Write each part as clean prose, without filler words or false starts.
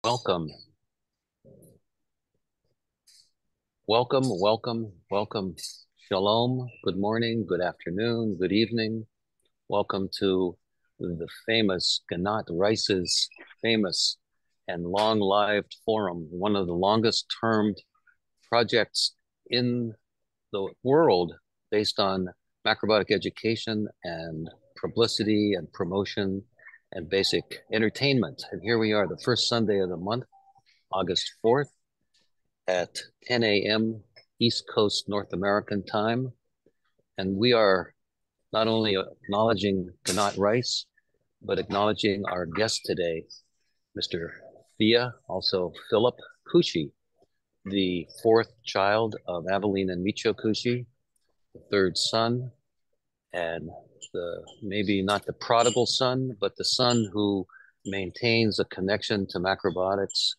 Welcome, welcome, welcome, welcome. Shalom, good morning, good afternoon, good evening. Welcome to the famous Ganat Rice's famous and long-lived forum, one of the longest-termed projects in the world based on macrobiotic education and publicity and promotion and basic entertainment. And here we are, the first Sunday of the month, August 4th. At 10 a.m. East Coast North American time. And we are not only acknowledging Ganat Rice, but acknowledging our guest today, Mr. Phiya, also Philip Kushi, the fourth child of Aveline and Michio Kushi, the third son, and maybe not the prodigal son, but the son who maintains a connection to macrobiotics,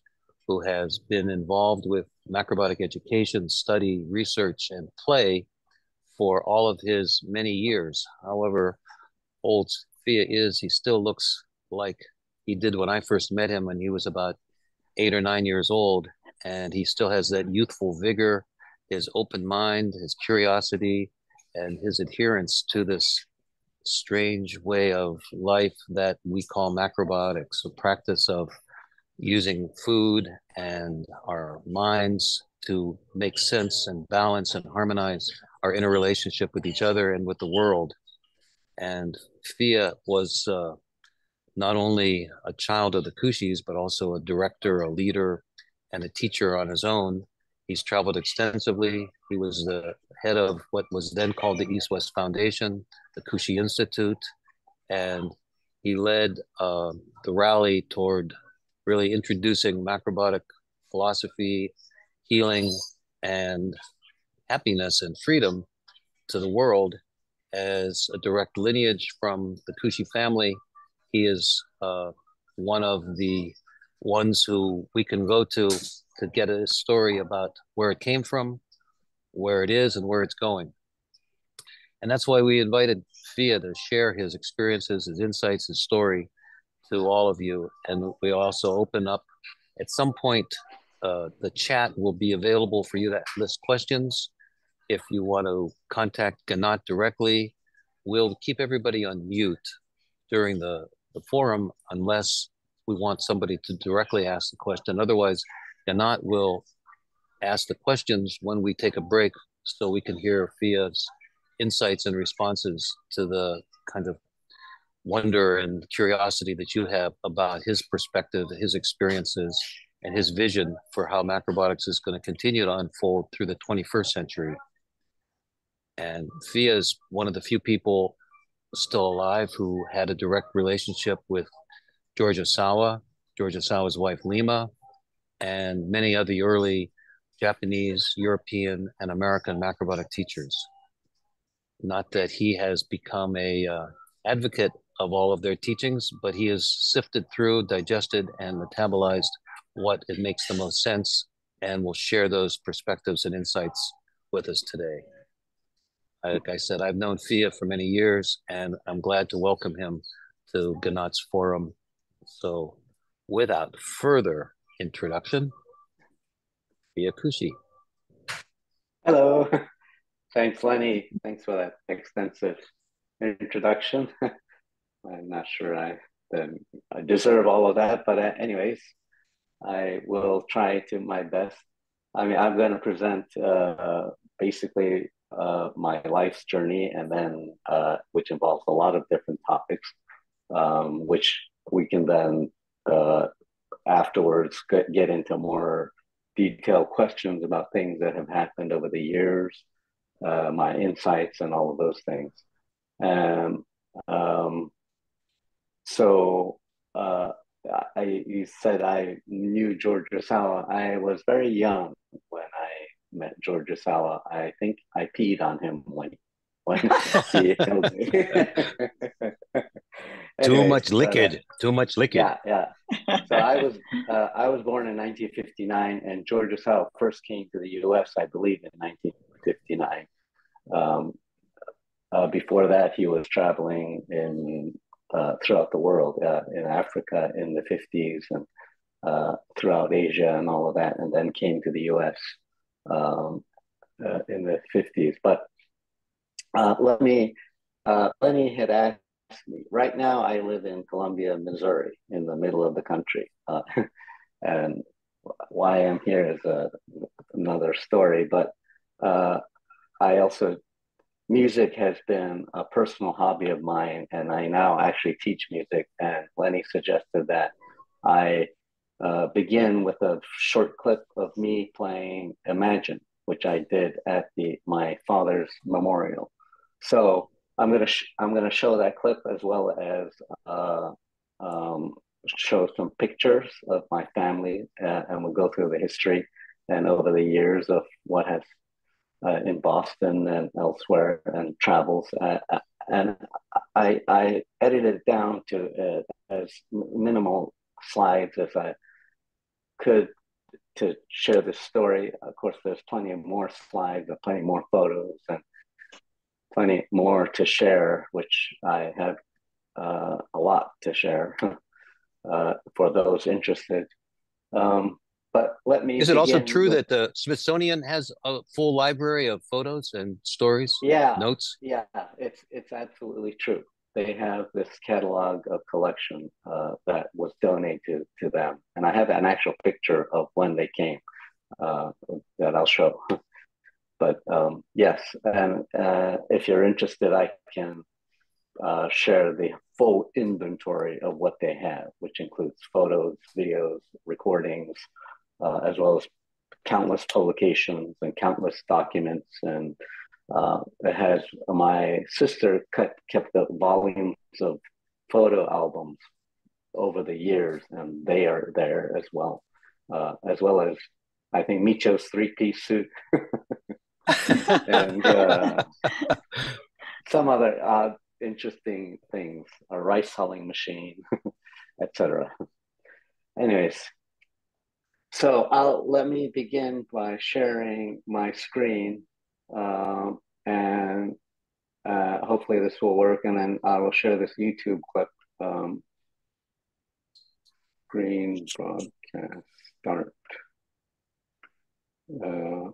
who has been involved with macrobiotic education, study, research, and play for all of his many years. However old Phiya is, he still looks like he did when I first met him when he was about 8 or 9 years old. And he still has that youthful vigor, his open mind, his curiosity, and his adherence to this strange way of life that we call macrobiotics, a practice of using food and our minds to make sense and balance and harmonize our interrelationship with each other and with the world. And Phiya was not only a child of the Kushis, but also a director, a leader, and a teacher on his own. He's traveled extensively. He was the head of what was then called the East West Foundation, the Kushi Institute, and he led the rally toward really introducing macrobiotic philosophy, healing, and happiness and freedom to the world as a direct lineage from the Kushi family. He is one of the ones who we can go to get a story about where it came from, where it is, and where it's going. And that's why we invited Phiya to share his experiences, his insights, his story to all of you. And we also open up at some point, the chat will be available for you to list questions. If you want to contact Ganat directly, we'll keep everybody on mute during the forum unless we want somebody to directly ask the question. Otherwise, Ganat will ask the questions when we take a break so we can hear Phiya's insights and responses to the kind of wonder and curiosity that you have about his perspective, his experiences, and his vision for how macrobiotics is going to continue to unfold through the 21st century. And Phiya is one of the few people still alive who had a direct relationship with George Osawa's wife Lima, and many of the early Japanese, European, and American macrobiotic teachers. Not that he has become a advocate of all of their teachings, but he has sifted through, digested, and metabolized what it makes the most sense, and will share those perspectives and insights with us today. Like I said, I've known Phiya for many years, and I'm glad to welcome him to Ganat's forum. So without further introduction, Phiya Kushi. Hello. Thanks, Lenny. Thanks for that extensive introduction. I'm not sure I deserve all of that, but anyways, I will try to my best. I mean, I'm going to present basically my life's journey, and then which involves a lot of different topics, which we can then afterwards get into more detailed questions about things that have happened over the years, my insights, and all of those things. And so you said I knew George Osawa. I was very young when I met George Osawa. I think I peed on him when he told me. Too much liquid. Too much liquid. Yeah. So I was born in 1959, and George Osawa first came to the U.S., I believe, in 1959. Before that, he was traveling throughout the world, in Africa in the 50s and throughout Asia and all of that, and then came to the U.S. Um, in the 50s. But Lenny had asked me. Right now, I live in Columbia, Missouri, in the middle of the country, and why I'm here is another story. But uh, I also music has been a personal hobby of mine, and I now actually teach music. And Lenny suggested that I begin with a short clip of me playing Imagine, which I did at my father's memorial. So I'm gonna show that clip as well as uh, um, show some pictures of my family, and we'll go through the history and over the years of what has in Boston and elsewhere and travels. And I edited it down to as minimal slides as I could to share this story. Of course, there's plenty of more slides and plenty more photos and plenty more to share, which I have a lot to share for those interested. But let me Is it also begin true with that the Smithsonian has a full library of photos and stories, yeah, notes? yeah, it's absolutely true. They have this catalog of collection that was donated to them, and I have an actual picture of when they came uh, that I'll show. But yes, and if you're interested, I can share the full inventory of what they have, which includes photos, videos, recordings, as well as countless publications and countless documents. And it has my sister kept the volumes of photo albums over the years, and they are there as well as I think Michio's three-piece suit and some other interesting things, a rice hulling machine, etc. Anyways, so let me begin by sharing my screen, and hopefully this will work, and then I will share this YouTube clip. Screen broadcast start. Uh,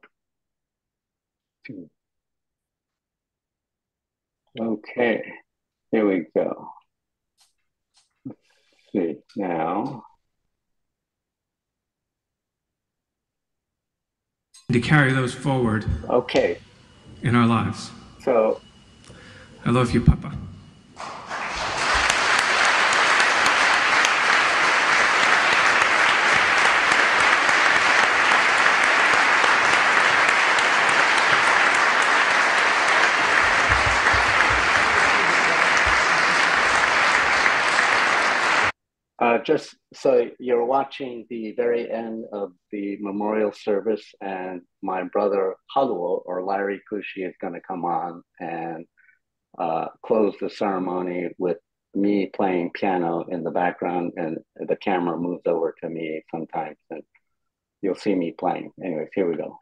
okay, here we go. Let's see now. To carry those forward Okay, in our lives. so I love you, Papa. just so you're watching the very end of the memorial service, and my brother Haluo or Larry Kushi is going to come on and close the ceremony with me playing piano in the background, and the camera moves over to me sometimes, and you'll see me playing. Anyways, here we go.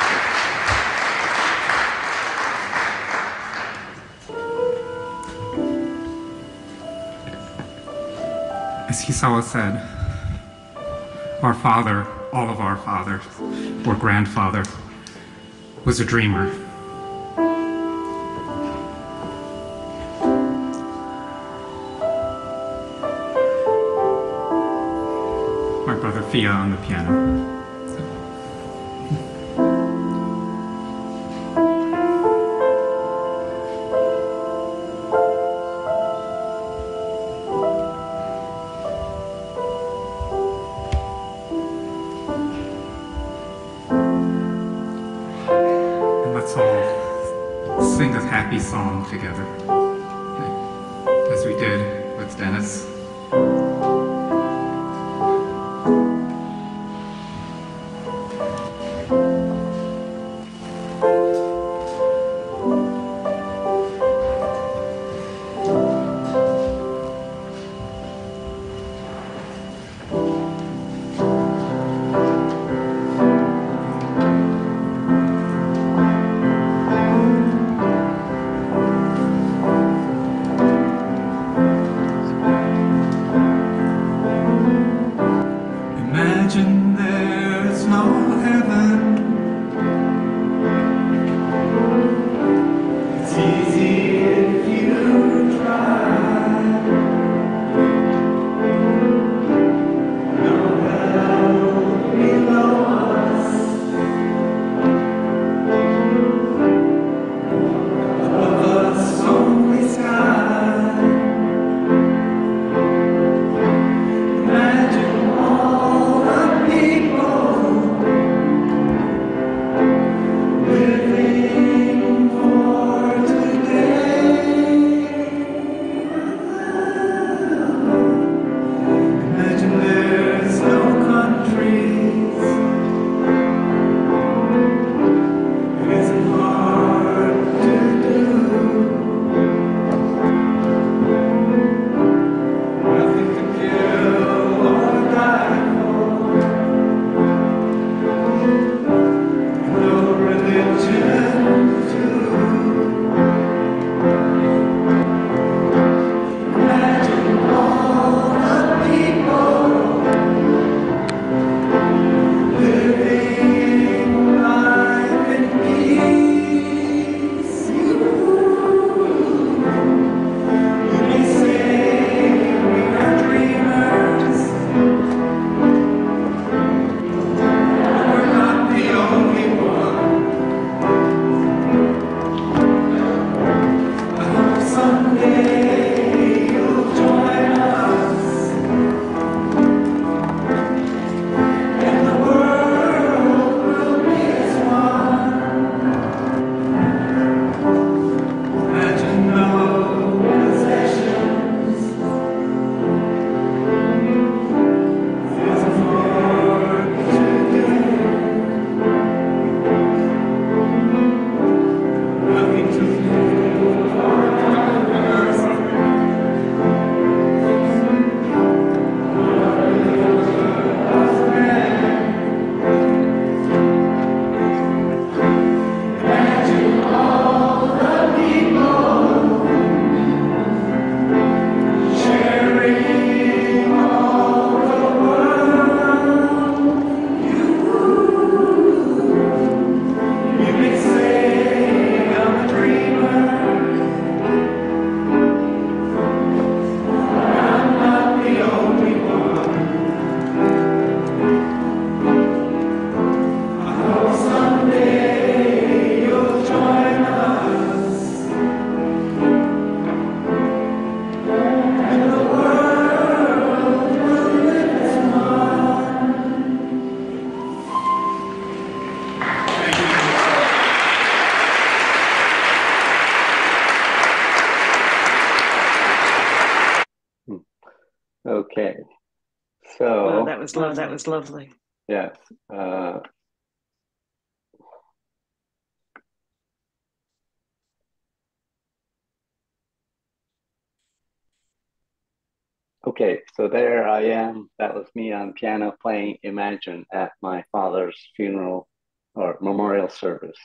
As Hisawa said, our father, all of our fathers, or grandfather, was a dreamer. My brother Phiya on the piano. Sing a happy song together, as we did with Dennis. that was lovely. That was lovely. Yes. Okay, so there I am. That was me on piano playing Imagine at my father's funeral or memorial service.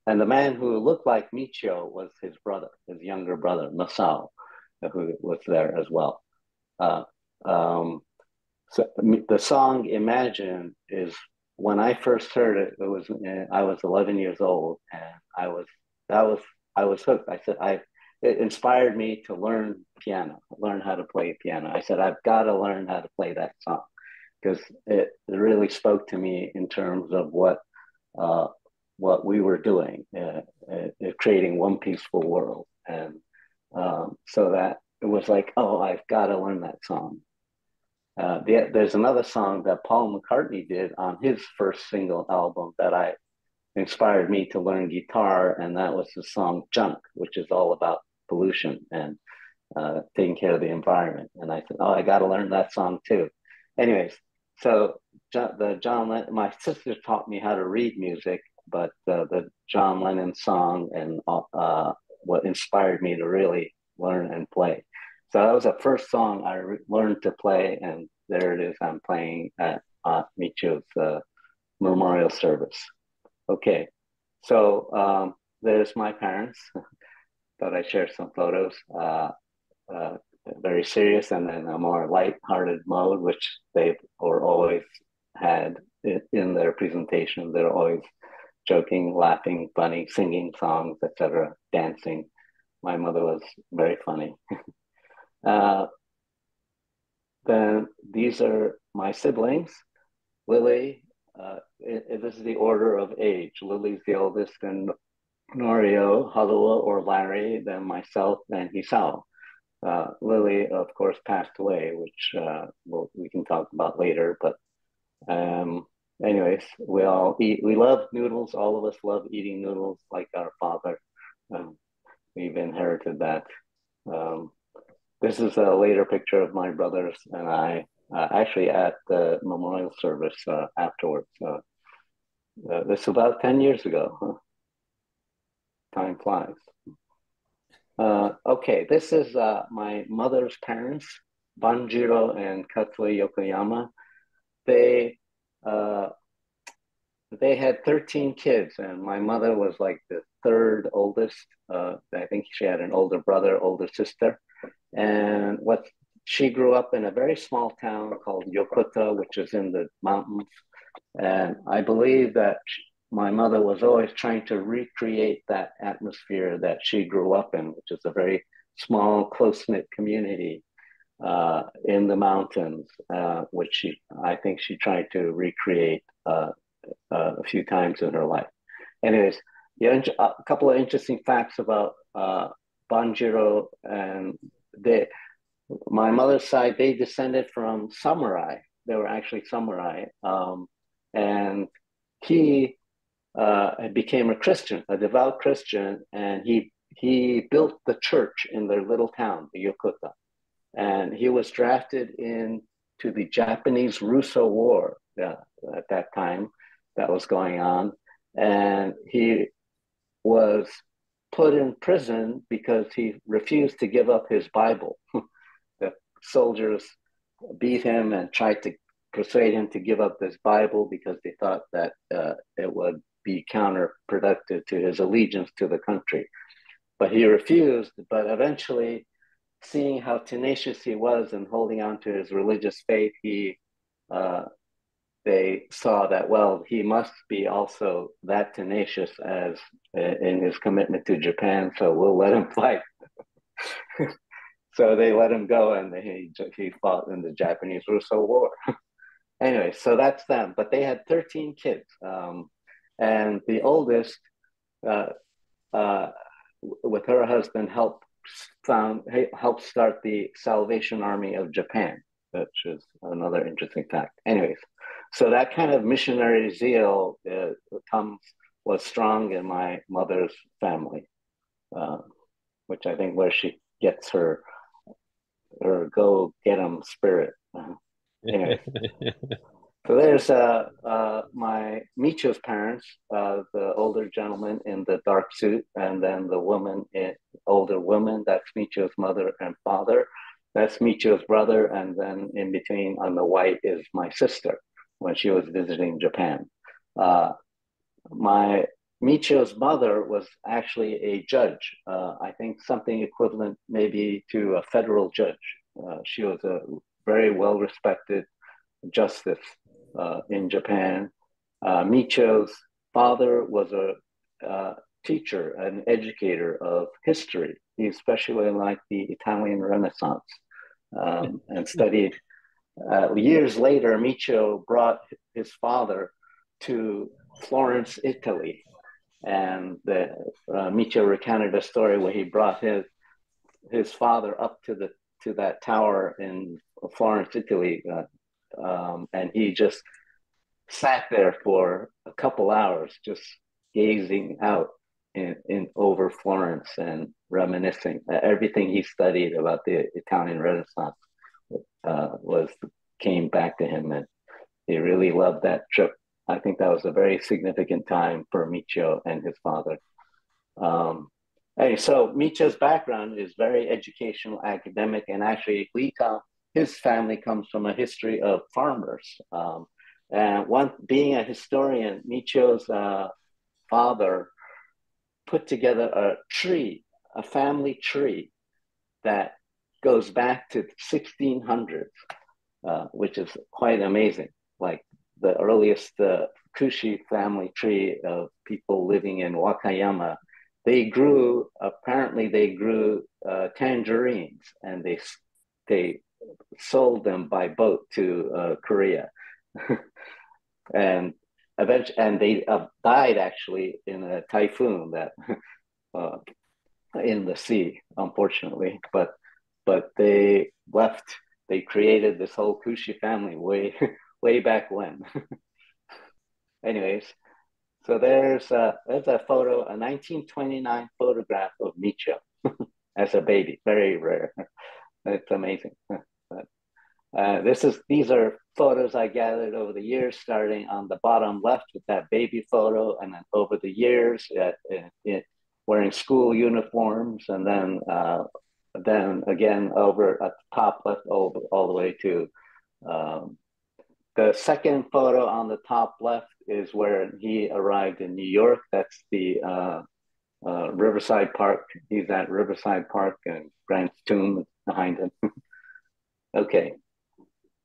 And the man who looked like Michio was his brother, his younger brother, Masao, who was there as well. Uh, um, so the song Imagine is when I first heard it, it was I was 11 years old, and that was I was hooked. I said it inspired me to learn piano, learn how to play piano. I said I've got to learn how to play that song because it really spoke to me in terms of uh, what we were doing, creating one peaceful world, and so that it was like, oh, I've got to learn that song. There's another song that Paul McCartney did on his first single album that I inspired me to learn guitar, and that was the song Junk, which is all about pollution and taking care of the environment. And I said, oh, I got to learn that song too. Anyways, so my sister taught me how to read music, but the John Lennon song and what inspired me to really learn and play. So that was the first song I learned to play, and there it is. I'm playing at Michio's memorial service. Okay, so there's my parents. Thought I'd share some photos. Uh, Very serious and in a more light-hearted mode, which they were always had in their presentation. They're always joking, laughing, funny, singing songs, etc., dancing. My mother was very funny. Uh, then these are my siblings. Lily, this is the order of age. Lily's the oldest, and Norio, Halua, or Larry, then myself, and Hisao. Lily, of course, passed away, which we can talk about later. But anyways, we all eat. We love noodles. All of us love eating noodles like our father. We've inherited that. This is a later picture of my brothers and I, actually at the memorial service afterwards. This is about 10 years ago. Huh? Time flies. Okay, this is my mother's parents, Banjiro and Katsue Yokoyama. They uh, they had 13 kids, and my mother was like the third oldest. I think she had an older brother, older sister. And she grew up in a very small town called Yokota, which is in the mountains. And I believe that my mother was always trying to recreate that atmosphere that she grew up in, which is a very small, close-knit community in the mountains, which I think she tried to recreate a few times in her life. Anyways, yeah, a couple of interesting facts about Banjiro and my mother's side. They descended from samurai. They were actually samurai, and he became a Christian, a devout Christian, and he built the church in their little town, the Yokota. And he was drafted into the Japanese Russo War at that time that was going on, and he was put in prison because he refused to give up his Bible. The soldiers beat him and tried to persuade him to give up this Bible because they thought that it would be counterproductive to his allegiance to the country. But he refused, but eventually, seeing how tenacious he was and holding on to his religious faith, they saw that, well, he must be also that tenacious as in his commitment to Japan, so we'll let him fight. So they let him go, and he fought in the Japanese Russo War. Anyway, so that's them. But they had 13 kids, and the oldest, with her husband, helped start the Salvation Army of Japan, which is another interesting fact. Anyways, so that kind of missionary zeal was strong in my mother's family, which I think where she gets her go get 'em spirit. Anyways, so there's my Michio's parents, the older gentleman in the dark suit, and then the older woman. That's Michio's mother and father. That's Michio's brother, and then in between on the white is my sister when she was visiting Japan. Uh, my Michio's mother was actually a judge. I think something equivalent maybe to a federal judge. She was a very well respected justice in Japan. Michio's father was a teacher, an educator of history. He especially liked the Italian Renaissance and studied. Years later, Michio brought his father to Florence, Italy, and Michio recounted a story where he brought his father up to that tower in Florence, Italy, and he just sat there for a couple hours, just gazing out in over Florence and reminiscing. Everything he studied about the Italian Renaissance was came back to him, and he really loved that trip. I think that was a very significant time for Michio and his father. So Michio's background is very educational, academic, and actually his family comes from a history of farmers. And being a historian, Michio's father put together a family tree that goes back to 1600s, which is quite amazing. Like the earliest Kushi family tree of people living in Wakayama, apparently they grew tangerines, and they sold them by boat to Korea. And eventually, and they died actually in a typhoon that in the sea, unfortunately. But they created this whole Kushi family way back when. Anyways, so there's a photo, a 1929 photograph of Michio as a baby, very rare. It's amazing. But these are photos I gathered over the years, starting on the bottom left with that baby photo, and then over the years wearing school uniforms, and then again over at the top left all the way to the second photo on the top left is where he arrived in New York. That's the Riverside Park. He's at Riverside Park, and Grant's tomb behind him. Okay.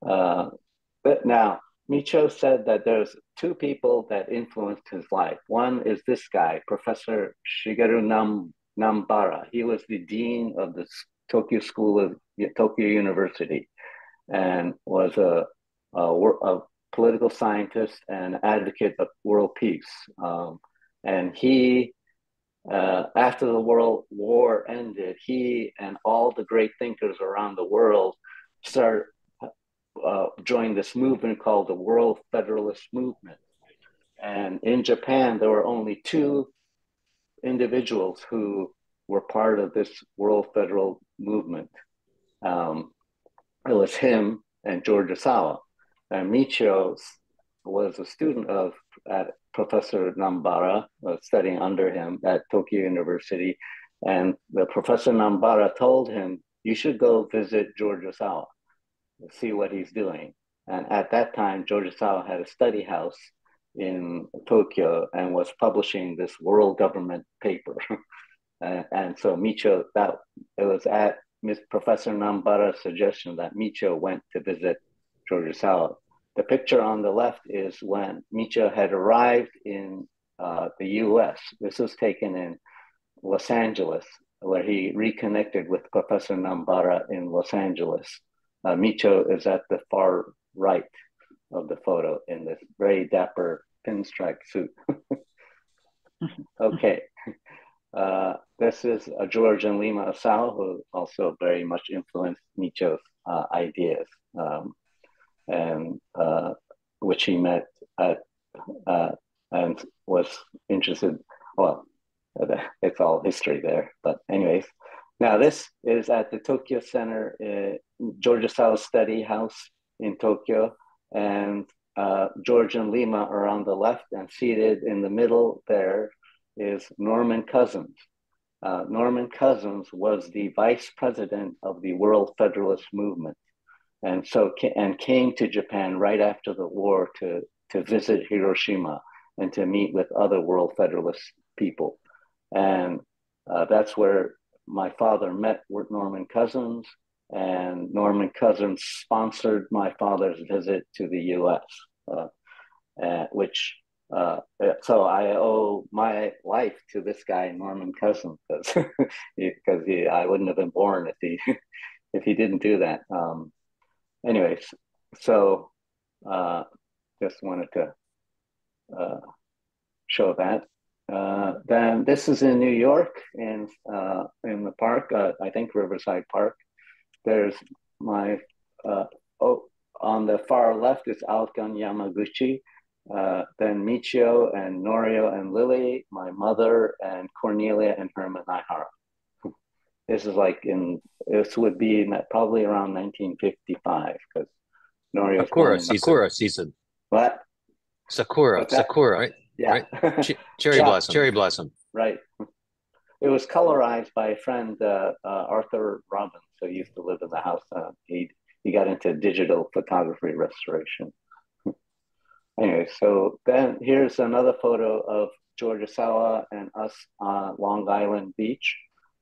But now, Michio said that there's two people that influenced his life. One is this guy, Professor Shigeru Nambara. He was the dean of the Tokyo School of Tokyo University, and was a political scientist and advocate of world peace. And he, after the World War ended, he and all the great thinkers around the world joined this movement called the World Federalist Movement. And in Japan, there were only two individuals who were part of this World Federal Movement. It was him and George Osawa. And Michio was a student of Professor Nambara, studying under him at Tokyo University. And the Professor Nambara told him, you should go visit George Osawa, see what he's doing. And at that time, George Osawa had a study house in Tokyo and was publishing this world government paper. And so Michio, it was at Professor Nambara's suggestion that Michio went to visit George Osawa. The picture on the left is when Michio had arrived in the US. This was taken in Los Angeles, where he reconnected with Professor Nambara in Los Angeles. Michio is at the far right of the photo in this very dapper pinstripe suit. Okay. This is George and Lima Osawa, who also very much influenced Michio's ideas, and which he met at and was interested. Well, it's all history there, but anyways. Now this is at the Tokyo Center, George Osawa's study house in Tokyo, and George and Lima are on the left, and seated in the middle there is Norman Cousins. Norman Cousins was the vice president of the World Federalist Movement, and came to Japan right after the war to visit Hiroshima and to meet with other World Federalist people. And that's where my father met with Norman Cousins, and Norman Cousins sponsored my father's visit to the U.S., which so I owe my life to this guy Norman Cousins, because I wouldn't have been born if he if he didn't do that. Anyways, so just wanted to show that. Then this is in New York, in the park, I think Riverside Park. There's my on the far left is Alkan Yamaguchi, then Michio and Norio and Lily, my mother, and Cornelia and Herman Ihara. This is this would be probably around 1955, because Norio's Sakura born. Sakura season. What? Sakura, right? Yeah. Right? Cherry blossom. Right. It was colorized by a friend, Arthur Robbins, who used to live in the house. He got into digital photography restoration. Anyway, so then here's another photo of Georgiasawa and us on Long Island Beach,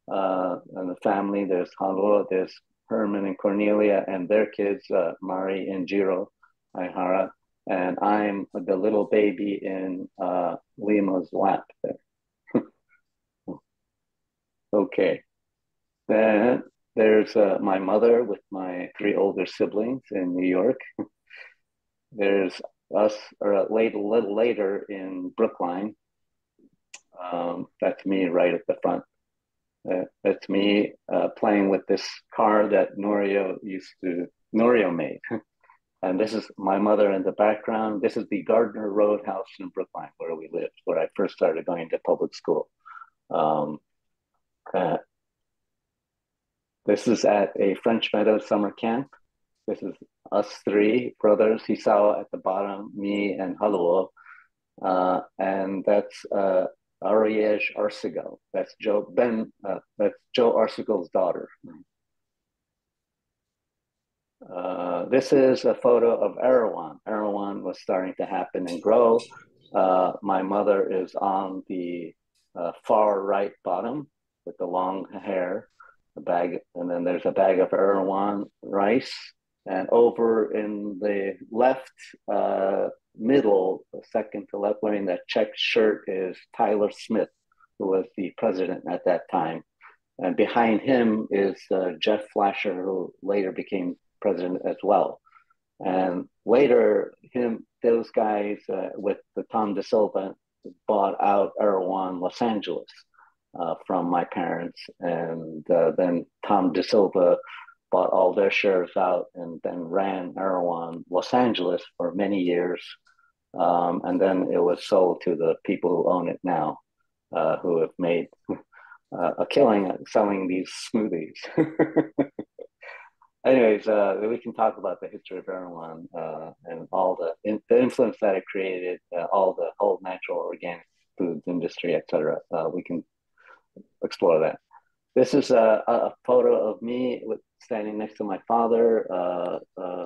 and the family. There's Haruo, there's Herman and Cornelia and their kids, Mari and Jiro Aihara, and I'm the little baby in Lima's lap there. Okay, then there's my mother with my three older siblings in New York. There's us, or a little later in Brookline. That's me right at the front. That's me playing with this car that Norio made. And this is my mother in the background. This is the Gardner Road house in Brookline, where we lived, where I first started going to public school. This is at a French Meadow summer camp. This is us three brothers, Hisawa at the bottom, me and Haruo. And that's Ariege Arcegol. That's Joe Arcegel's daughter. This is a photo of Erewhon. Erewhon was starting to happen and grow. My mother is on the far right bottom with the long hair, the bag, and then there's a bag of Erewhon rice. And over in the left middle, second to left, wearing that checked shirt is Tyler Smith, who was the president at that time. And behind him is Jeff Flasher, who later became president as well. And later, those guys with the Tom DeSilva bought out Erewhon Los Angeles from my parents. And then Tom DeSilva bought all their shares out and then ran Erewhon Los Angeles for many years. And then it was sold to the people who own it now, who have made a killing at selling these smoothies. Anyways, we can talk about the history of Erewhon and all the influence that it created, all the whole natural organic foods industry, etc. We can explore that. This is a photo of me standing next to my father,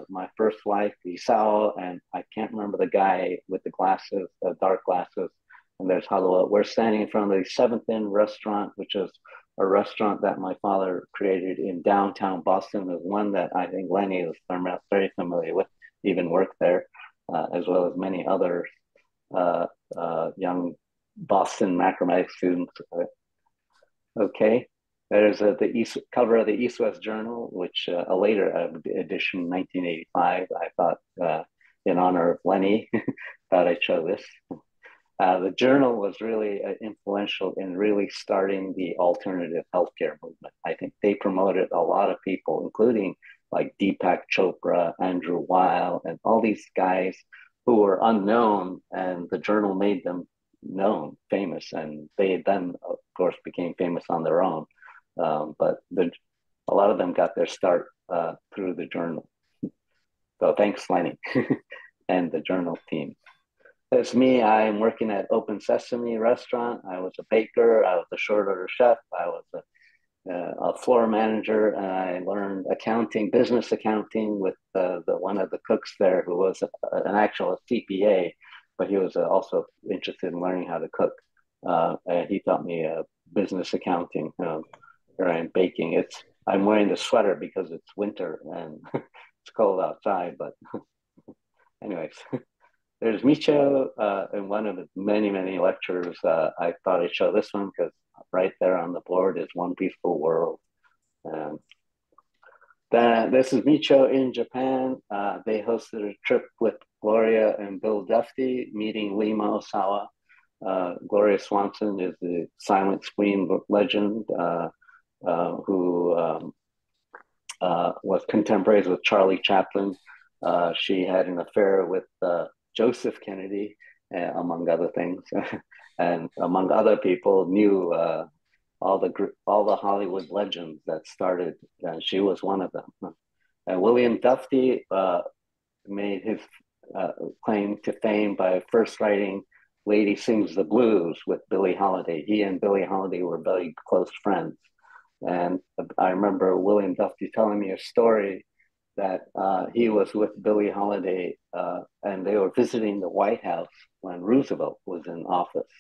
my first wife, Isao, and I can't remember the guy with the glasses, dark glasses. And there's Haruo. We're standing in front of the Seventh Inn restaurant, which is a restaurant that my father created in downtown Boston. There's one that I think Lenny is very familiar with, even worked there, as well as many other young Boston macrobiotic students. Okay, there's the cover of the East West Journal, which a later edition, 1985. I thought, in honor of Lenny, thought I'd show this. The journal was really influential in really starting the alternative healthcare movement. I think they promoted a lot of people, including like Deepak Chopra, Andrew Weil, and all these guys who were unknown, and the journal made them known, famous, and they then, of course, became famous on their own. But a lot of them got their start through the journal. So thanks, Lenny, and the journal team. That's me. I'm working at Open Sesame restaurant. I was a baker. I was a short order chef. I was a floor manager, and I learned accounting, business accounting, with the one of the cooks there who was an actual CPA, but he was also interested in learning how to cook. And he taught me business accounting. Here I am baking. I'm wearing the sweater because it's winter and it's cold outside. But anyways, there's Michio in one of his many, many lectures. I thought I'd show this one because right there on the board is One Peaceful World. This is Michio in Japan. They hosted a trip with Gloria and Bill Duffy, meeting Lima Osawa. Gloria Swanson is the silent screen legend who was contemporaries with Charlie Chaplin. She had an affair with Joseph Kennedy, among other things, and among other people, knew all the Hollywood legends that started. She was one of them. And William Duffy made his claim to fame by first writing "Lady Sings the Blues" with Billie Holiday. He and Billie Holiday were very close friends. And I remember William Duffy telling me a story that he was with Billie Holiday and they were visiting the White House when Roosevelt was in office.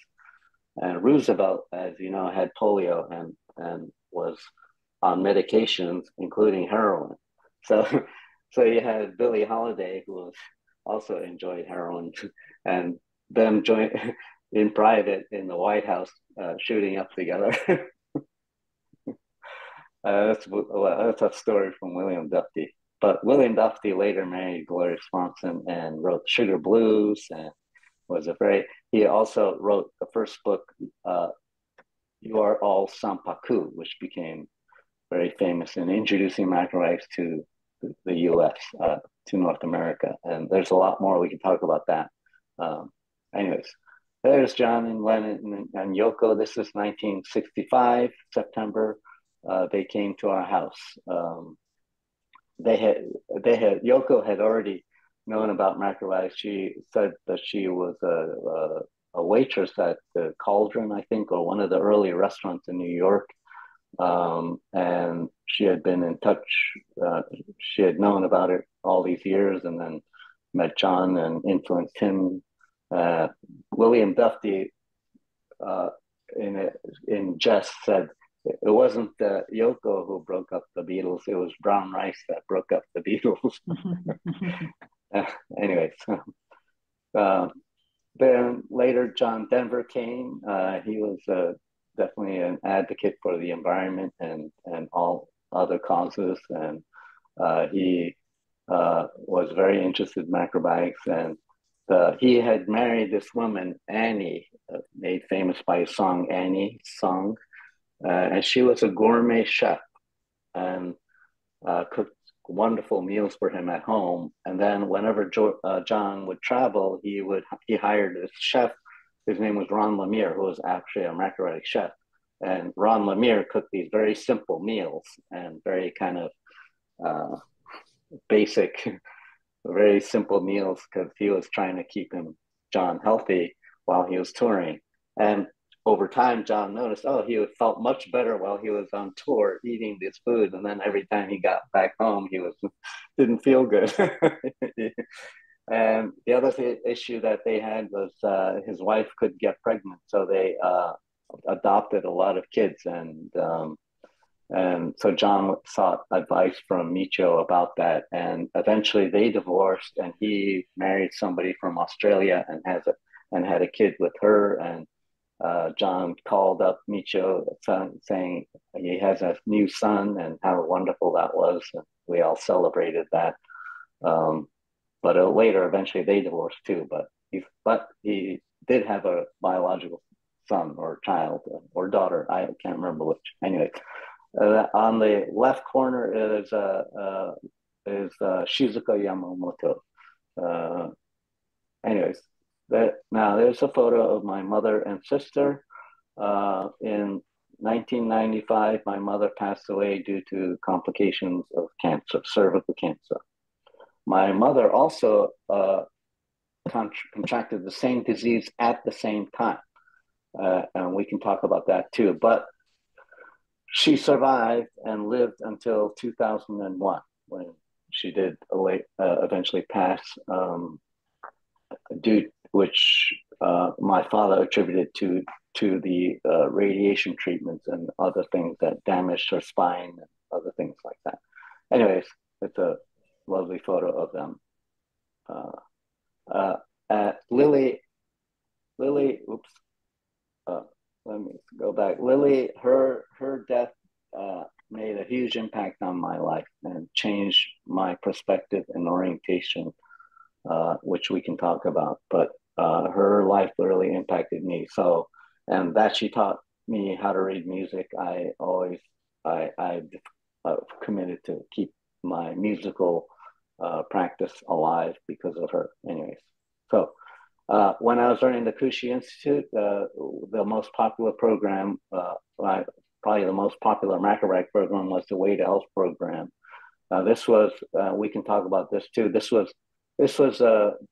And Roosevelt, as you know, had polio and was on medications, including heroin. So, so you had Billie Holiday, who was also enjoyed heroin, and them join in private in the White House, shooting up together. That's a story from William Duffy. But William Duffy later married Gloria Swanson and wrote Sugar Blues, and he also wrote the first book, You Are All Sampaku, which became very famous in introducing macrobiotics to the US, to North America. And there's a lot more we can talk about that. Anyways, there's John and Lennon and Yoko. This is 1965, September. They came to our house. Yoko had already known about macrobiotics. She said that she was a waitress at the Cauldron, I think, or one of the early restaurants in New York. And she had been in touch. She had known about it all these years, and then met John and influenced him. William Duffy, in jest, said it wasn't Yoko who broke up the Beatles; it was brown rice that broke up the Beatles. Anyways, then later John Denver came. He was definitely an advocate for the environment and all other causes, and he was very interested in macrobiotics. And he had married this woman, Annie, made famous by his song Annie song. And she was a gourmet chef and cooked wonderful meals for him at home. And then whenever John would travel, he hired this chef. His name was Ron Lemire, who was actually a macrobiotic chef. And Ron Lemire cooked these very simple meals and very kind of basic, very simple meals because he was trying to keep John healthy while he was touring. And over time, John noticed, he felt much better while he was on tour eating this food. And then every time he got back home, didn't feel good. And the other issue that they had was his wife could get pregnant. So they adopted a lot of kids. And so John sought advice from Michio about that. And eventually they divorced, and he married somebody from Australia and had a kid with her. And John called up Michio saying he has a new son and how wonderful that was. And we all celebrated that. But later, eventually they divorced too. But he did have a biological son or child or daughter. I can't remember which. Anyway, on the left corner is Shizuka Yamamoto. Anyways, now there's a photo of my mother and sister. In 1995, my mother passed away due to complications of cancer, cervical cancer. my mother also contracted the same disease at the same time. And we can talk about that too. But she survived and lived until 2001 when she did eventually pass, which my father attributed to the radiation treatments and other things that damaged her spine and other things like that. Anyways, it's a lovely photo of them. Lily, oops, let me go back. Lily, her death made a huge impact on my life and changed my perspective and orientation, which we can talk about. But her life really impacted me. So, and that she taught me how to read music. I committed to keep my musical practice alive because of her. Anyways, so when I was running the Kushi Institute, the most popular program, probably the most popular macrobiotic program, was the Way to Health program. This was, we can talk about this too. This was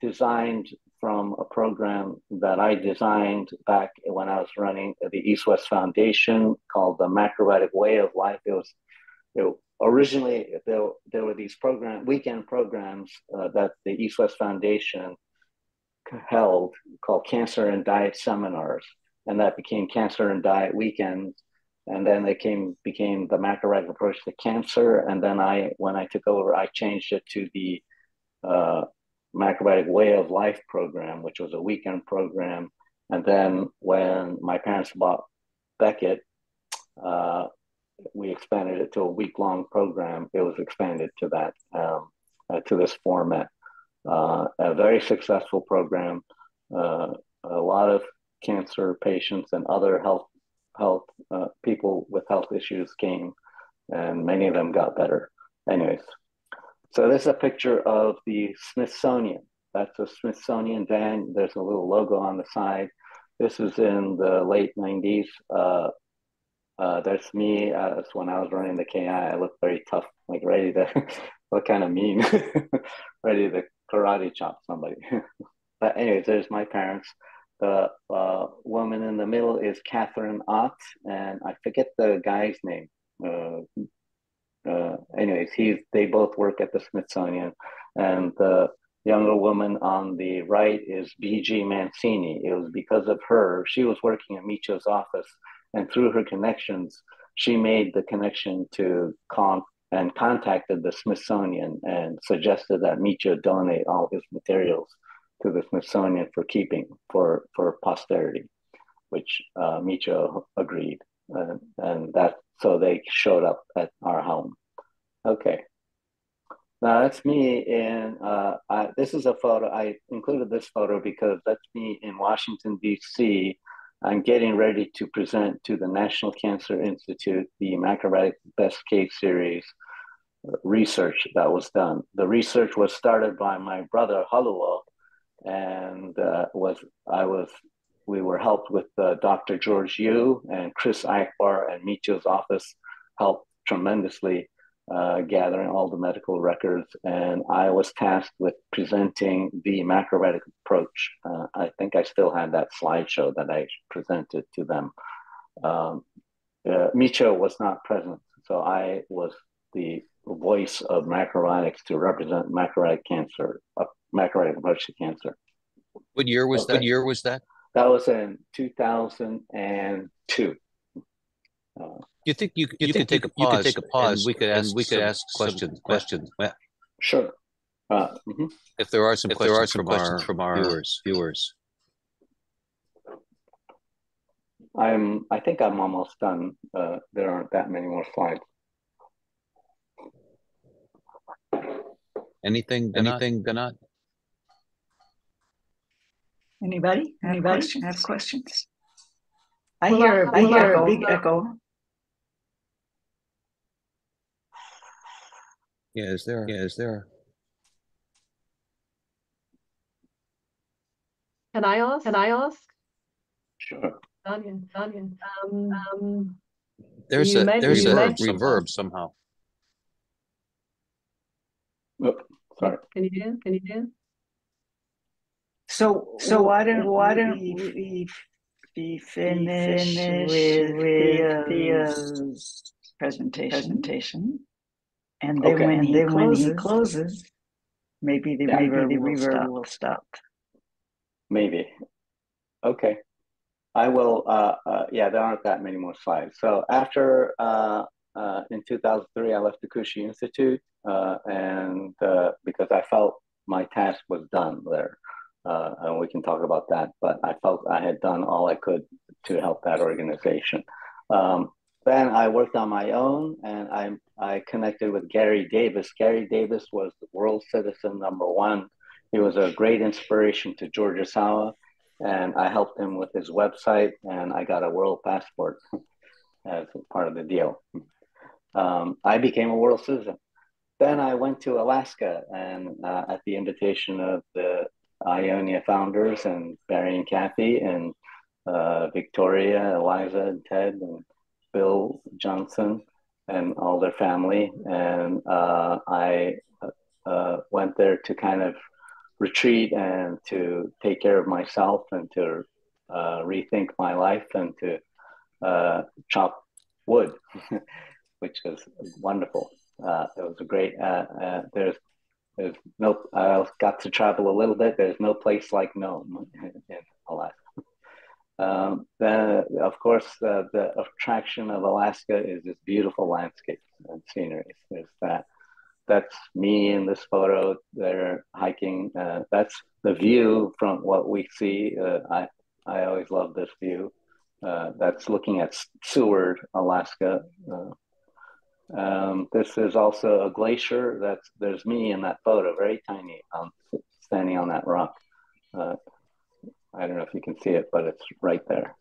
designed from a program that I designed back when I was running the East West Foundation called the Macrobiotic Way of Life. Originally there were these weekend programs that the East West Foundation held called Cancer and Diet Seminars, and that became Cancer and Diet Weekends, and then they became the macrobiotic approach to cancer. And then when I took over, I changed it to the macrobiotic way of life program, which was a weekend program. And then when my parents bought Beckett, we expanded it to a week-long program. It was expanded to that, to this format. A very successful program. A lot of cancer patients and other health people with health issues came, and many of them got better. Anyways, so this is a picture of the Smithsonian. That's a Smithsonian van. There's a little logo on the side. This is in the late 90s. There's me. That's when I was running the KI. I looked very tough, like ready to look kind of mean, ready to karate chop somebody. But anyways, there's my parents. The woman in the middle is Catherine Ott, and I forget the guy's name. Anyways, they both work at the Smithsonian, and the younger woman on the right is B.G. Mancini. It was because of her. She was working at Michio's office, and through her connections, she made the connection to and contacted the Smithsonian and suggested that Michio donate all his materials to the Smithsonian for keeping for posterity, which Michio agreed, and so they showed up at our home. Okay, now that's me this is a photo. I included this photo because that's me in Washington, D.C. I'm getting ready to present to the National Cancer Institute the macrobiotic best case series research that was done. The research was started by my brother Haluo, and we were helped with Dr. George Yu and Chris Akbar, and Michio's office helped tremendously gathering all the medical records, and I was tasked with presenting the macrobiotic approach. I think I still had that slideshow that I presented to them. Michio was not present, so I was the voice of macrobiotics to represent macrobiotic cancer, macrobiotic approach to cancer. What year was that? What year was that? That was in 2002. You think you could take a pause? And we could ask questions. Sure. If there are some questions from our viewers. I think I'm almost done. There aren't that many more slides. Anything, Ganat? Anybody have questions? I hear a big echo. Yeah, is there? Can I ask? Sure. There's a reverb somehow. Oh, Sorry. Can you do? So why don't we finish with Phiya's presentation, and then when he closes, maybe the reverb will stop. Maybe. Okay. I will, yeah, there aren't that many more slides. So after, in 2003, I left the Kushi Institute, and because I felt my task was done there. And we can talk about that, but I felt I had done all I could to help that organization. Then I worked on my own, and I connected with Gary Davis. Gary Davis was the world citizen #1. He was a great inspiration to Georgia Sawa, and I helped him with his website, and I got a world passport as part of the deal. I became a world citizen. Then I went to Alaska, and at the invitation of the Ionia founders and Barry and Kathy and Victoria, Eliza, and Ted, and Bill Johnson, and all their family. And I went there to kind of retreat and to take care of myself and to rethink my life and to chop wood, which was wonderful. It was a great, there's no, I got to travel a little bit. There's no place like Nome in Alaska. Then, of course, the attraction of Alaska is this beautiful landscape and scenery. There's that. That's me in this photo. They're hiking. That's the view from what we see. I always love this view. That's looking at Seward, Alaska. This is also a glacier. There's me in that photo, very tiny, standing on that rock. I don't know if you can see it, but it's right there.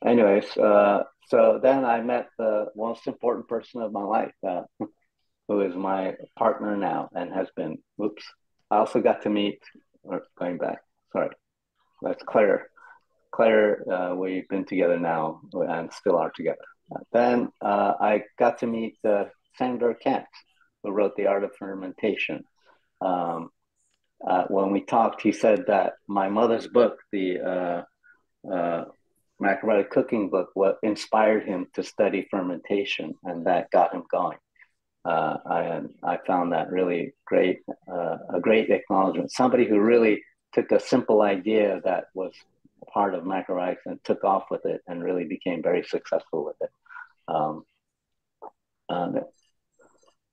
Anyways, so then I met the most important person of my life, who is my partner now and has been. Oops. I also got to meet, or going back, sorry, that's Claire. Claire, we've been together now and still are together. Then I got to meet Sandor Katz, who wrote The Art of Fermentation. When we talked, he said that my mother's book, the macrobiotic cooking book, what inspired him to study fermentation, and that got him going. I found that really great, a great acknowledgement. Somebody who really took a simple idea that was part of macrobiotics and took off with it and really became very successful with it.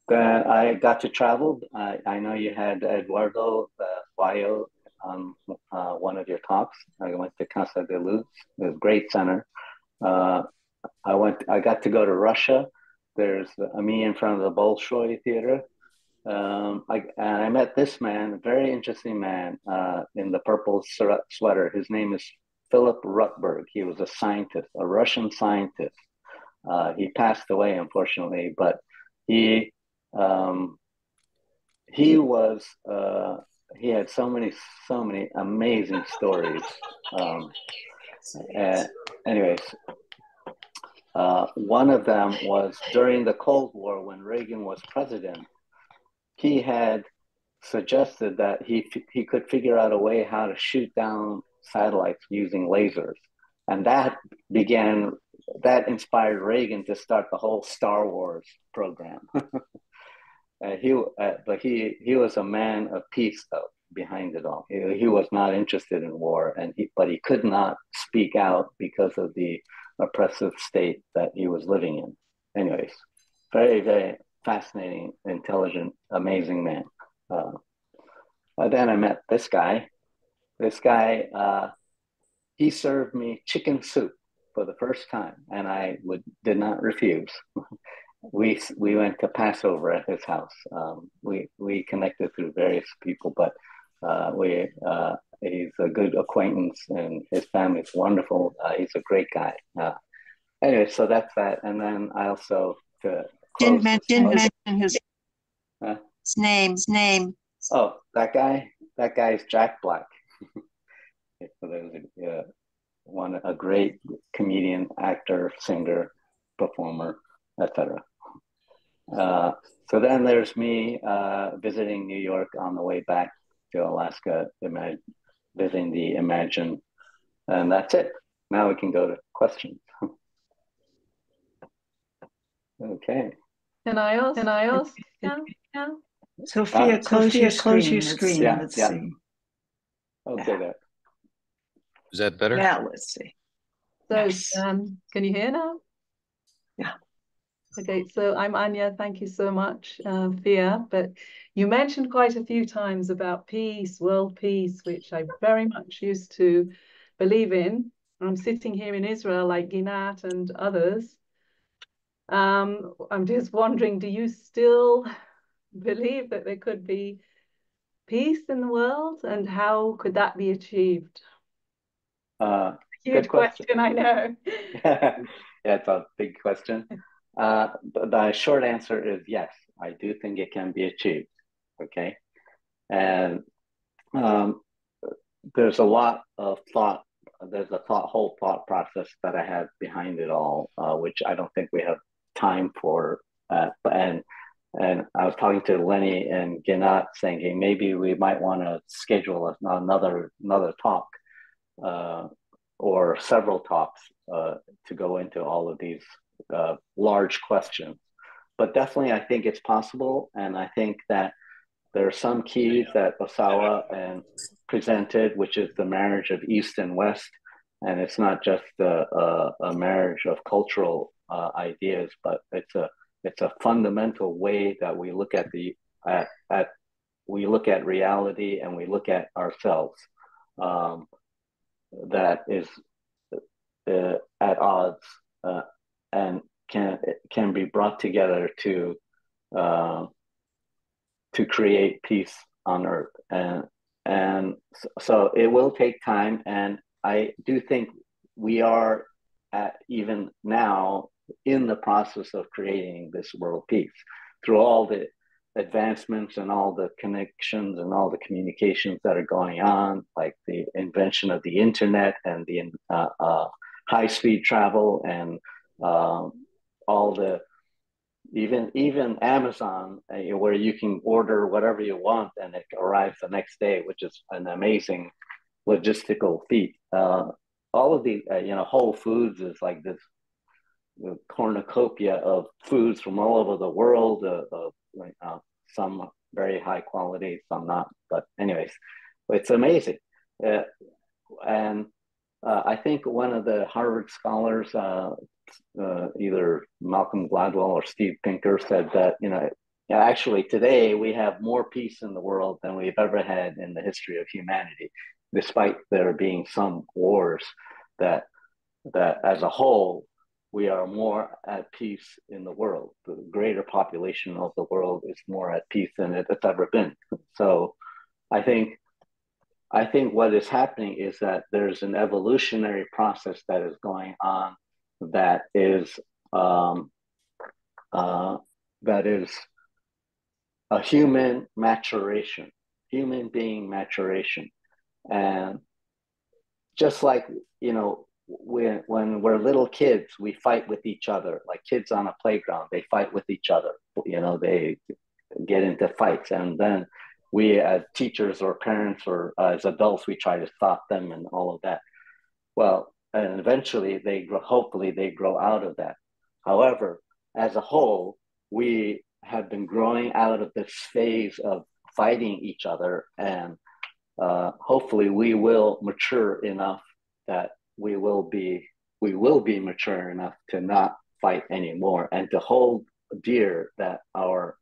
Then I got to travel. I know you had Eduardo Valle on one of your talks. I went to Casa de Luz, a great center. I got to go to Russia. There's me in front of the Bolshoi Theater. I met this man, a very interesting man, in the purple sweater. His name is Philip Rutberg. He was a scientist, a Russian scientist. He passed away, unfortunately, but he had so many amazing stories. Anyways, one of them was during the Cold War when Reagan was president. He had suggested that he could figure out a way how to shoot down satellites using lasers, and that inspired Reagan to start the whole Star Wars program. But he was a man of peace, though. Behind it all, he was not interested in war, but he could not speak out because of the oppressive state that he was living in. Anyways, very, very fascinating, intelligent, amazing man. Then I met this guy. He served me chicken soup for the first time, and I did not refuse. We went to Passover at his house. We connected through various people, but he's a good acquaintance, and his family's wonderful. He's a great guy. Anyway, so that's that. And then I also didn't mention his name. Oh, that guy. That guy is Jack Black. So there's a great comedian, actor, singer, performer, etc. So then there's me visiting New York on the way back to Alaska, visiting the Imagine, and that's it. Now we can go to questions. Okay. Can I ask? Can I ask? Yeah. Sophia, close your screen. Yeah, Let's yeah. see. Okay, there. Is that better? Now let's see. So, Yes. can you hear now? Yeah. Okay, so I'm Anya. Thank you so much, Phiya. But you mentioned quite a few times about peace, world peace, which I very much used to believe in. I'm sitting here in Israel, like Ginat and others. I'm just wondering, do you still believe that there could be peace in the world, and how could that be achieved? Huge Good question. I know. Yeah, it's a big question. But the short answer is yes, I do think it can be achieved. Okay. And um, there's a lot of thought. There's a whole thought process that I have behind it all, which I don't think we have time for. And I was talking to Lenny and Ginat saying, hey, maybe we might want to schedule another talk or several talks to go into all of these large questions. But definitely, I think it's possible, and I think that there are some keys that Osawa and presented, which is the marriage of East and West, and it's not just a marriage of cultural ideas, but it's a fundamental way that we look at we look at reality and we look at ourselves. That is at odds and can be brought together uh, to create peace on earth, and so it will take time, and I do think we are even now in the process of creating this world peace through all the advancements and all the connections and all the communications that are going on, like the invention of the internet and the high-speed travel and all the even Amazon, where you can order whatever you want and it arrives the next day, which is an amazing logistical feat. All of the Whole Foods is like this cornucopia of foods from all over the world. Some very high quality, some not. But anyways, it's amazing. And I think one of the Harvard scholars, either Malcolm Gladwell or Steve Pinker, said that actually today we have more peace in the world than we've ever had in the history of humanity, despite there being some wars. That as a whole we are more at peace in the world. The greater population of the world is more at peace than it's ever been. So I think what is happening is that there's an evolutionary process that is going on that is a human being maturation. And just like, when we're little kids, we fight with each other, like kids on a playground, they fight with each other, they get into fights. And then we as teachers or parents or as adults, we try to stop them and all of that. Well, and eventually hopefully they grow out of that. However, as a whole, we have been growing out of this phase of fighting each other, and hopefully we will mature enough that we will be mature enough to not fight anymore and to hold dear that our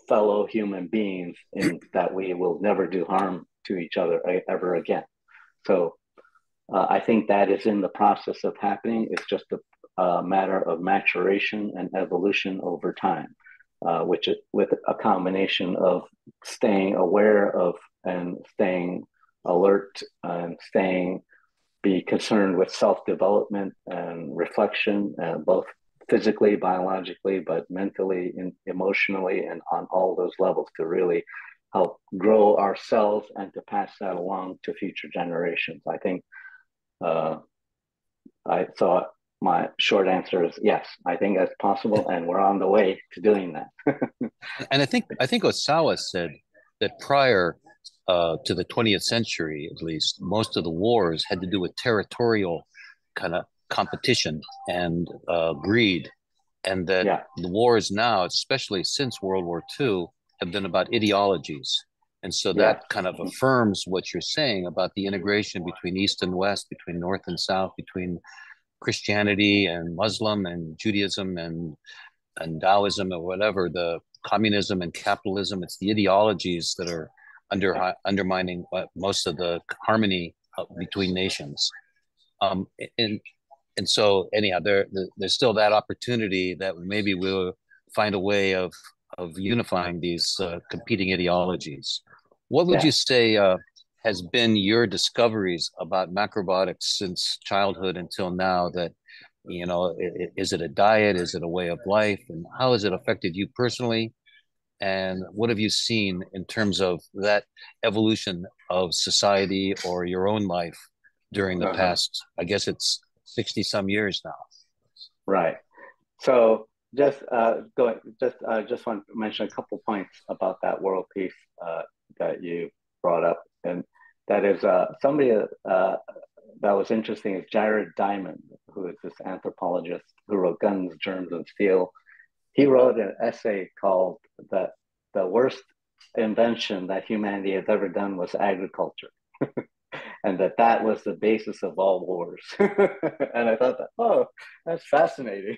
fellow human beings, in that we will never do harm to each other ever again. So I think that is in the process of happening. It's just a matter of maturation and evolution over time, which is with a combination of staying aware of and staying alert and be concerned with self-development and reflection, both physically, biologically, but mentally and emotionally, and on all those levels, to really help grow ourselves and to pass that along to future generations. I think my short answer is yes. I think that's possible, and we're on the way to doing that. And I think Osawa said that prior to the 20th century, at least, most of the wars had to do with territorial kind of competition and greed, and that Yeah, the wars now, especially since World War II, have been about ideologies. And so yes, that kind of affirms what you're saying about the integration between East and West, between North and South, between Christianity and Muslim and Judaism and Taoism or whatever, the communism and capitalism. It's the ideologies that are undermining most of the harmony between nations. Um, and and so anyhow, there's still that opportunity that maybe we'll find a way of unifying these competing ideologies. What would yeah. you say has been your discoveries about macrobiotics since childhood until now that, is it a diet? Is it a way of life? And how has it affected you personally? And what have you seen in terms of that evolution of society or your own life during the Uh-huh. past, I guess it's 60 some years now? Right. So just want to mention a couple points about that world peace that you brought up, and that is somebody that was interesting is Jared Diamond, who is this anthropologist who wrote Guns, Germs, and Steel. He wrote an essay called the worst invention that humanity has ever done was agriculture, and that was the basis of all wars. And I thought that, oh, that's fascinating.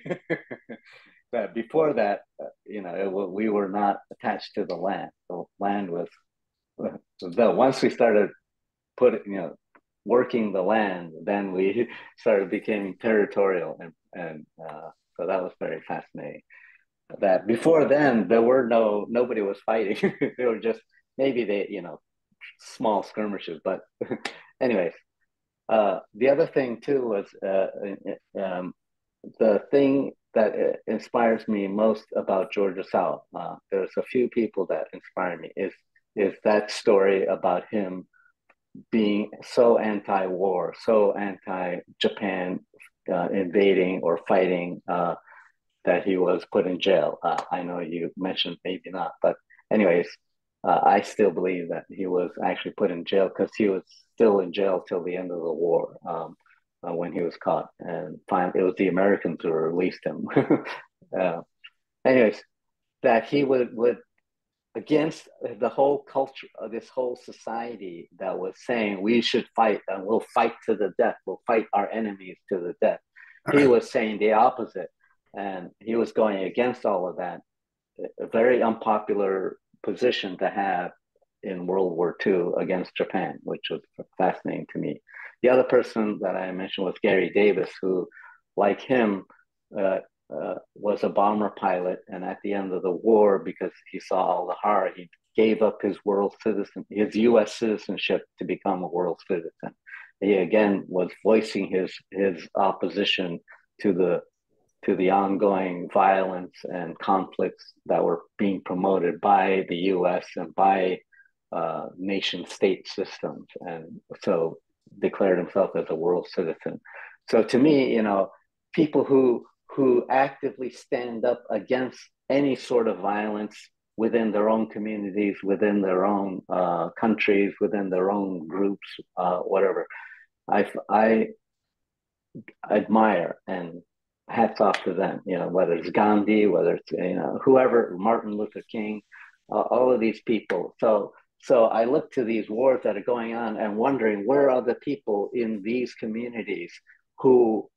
That before that, we were not attached to the land. The land was, once we started working the land, then we started becoming territorial, and so that was very fascinating. That before then there were nobody was fighting. They were just maybe small skirmishes, but anyways. The other thing too was the thing that inspires me most about Georgia South. There's a few people that inspire me. Is that story about him being so anti-war, so anti-Japan invading or fighting that he was put in jail. I know you mentioned maybe not, but anyways, I still believe that he was actually put in jail because he was still in jail till the end of the war when he was caught, and finally it was the Americans who released him. uh, anyways, that he would against the whole culture of this whole society that was saying we should fight and we'll fight to the death, we'll fight our enemies to the death. He was saying the opposite, and he was going against all of that. A very unpopular position to have in World War II against Japan, which was fascinating to me. The other person that I mentioned was Gary Davis, who, like him, was a bomber pilot, and at the end of the war, because he saw all the horror, he gave up his U.S. citizenship to become a world citizen. He again was voicing his opposition to the ongoing violence and conflicts that were being promoted by the U.S. and by nation state systems, and so declared himself as a world citizen. So to me, people who actively stand up against any sort of violence within their own communities, within their own countries, within their own groups, whatever, I admire, and hats off to them. Whether it's Gandhi, whether it's whoever, Martin Luther King, all of these people. So I look to these wars that are going on and wondering where are the people in these communities who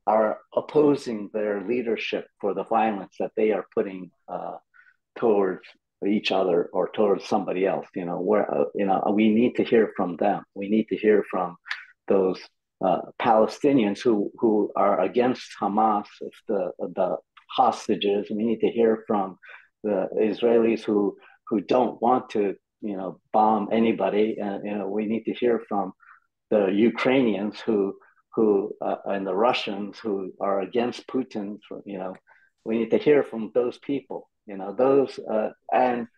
are opposing their leadership for the violence that they are putting towards each other or towards somebody else. We need to hear from them. We need to hear from those Palestinians who are against Hamas, the hostages. We need to hear from the Israelis who don't want to bomb anybody. We need to hear from the Ukrainians who and the Russians who are against Putin. We need to hear from those people. Those and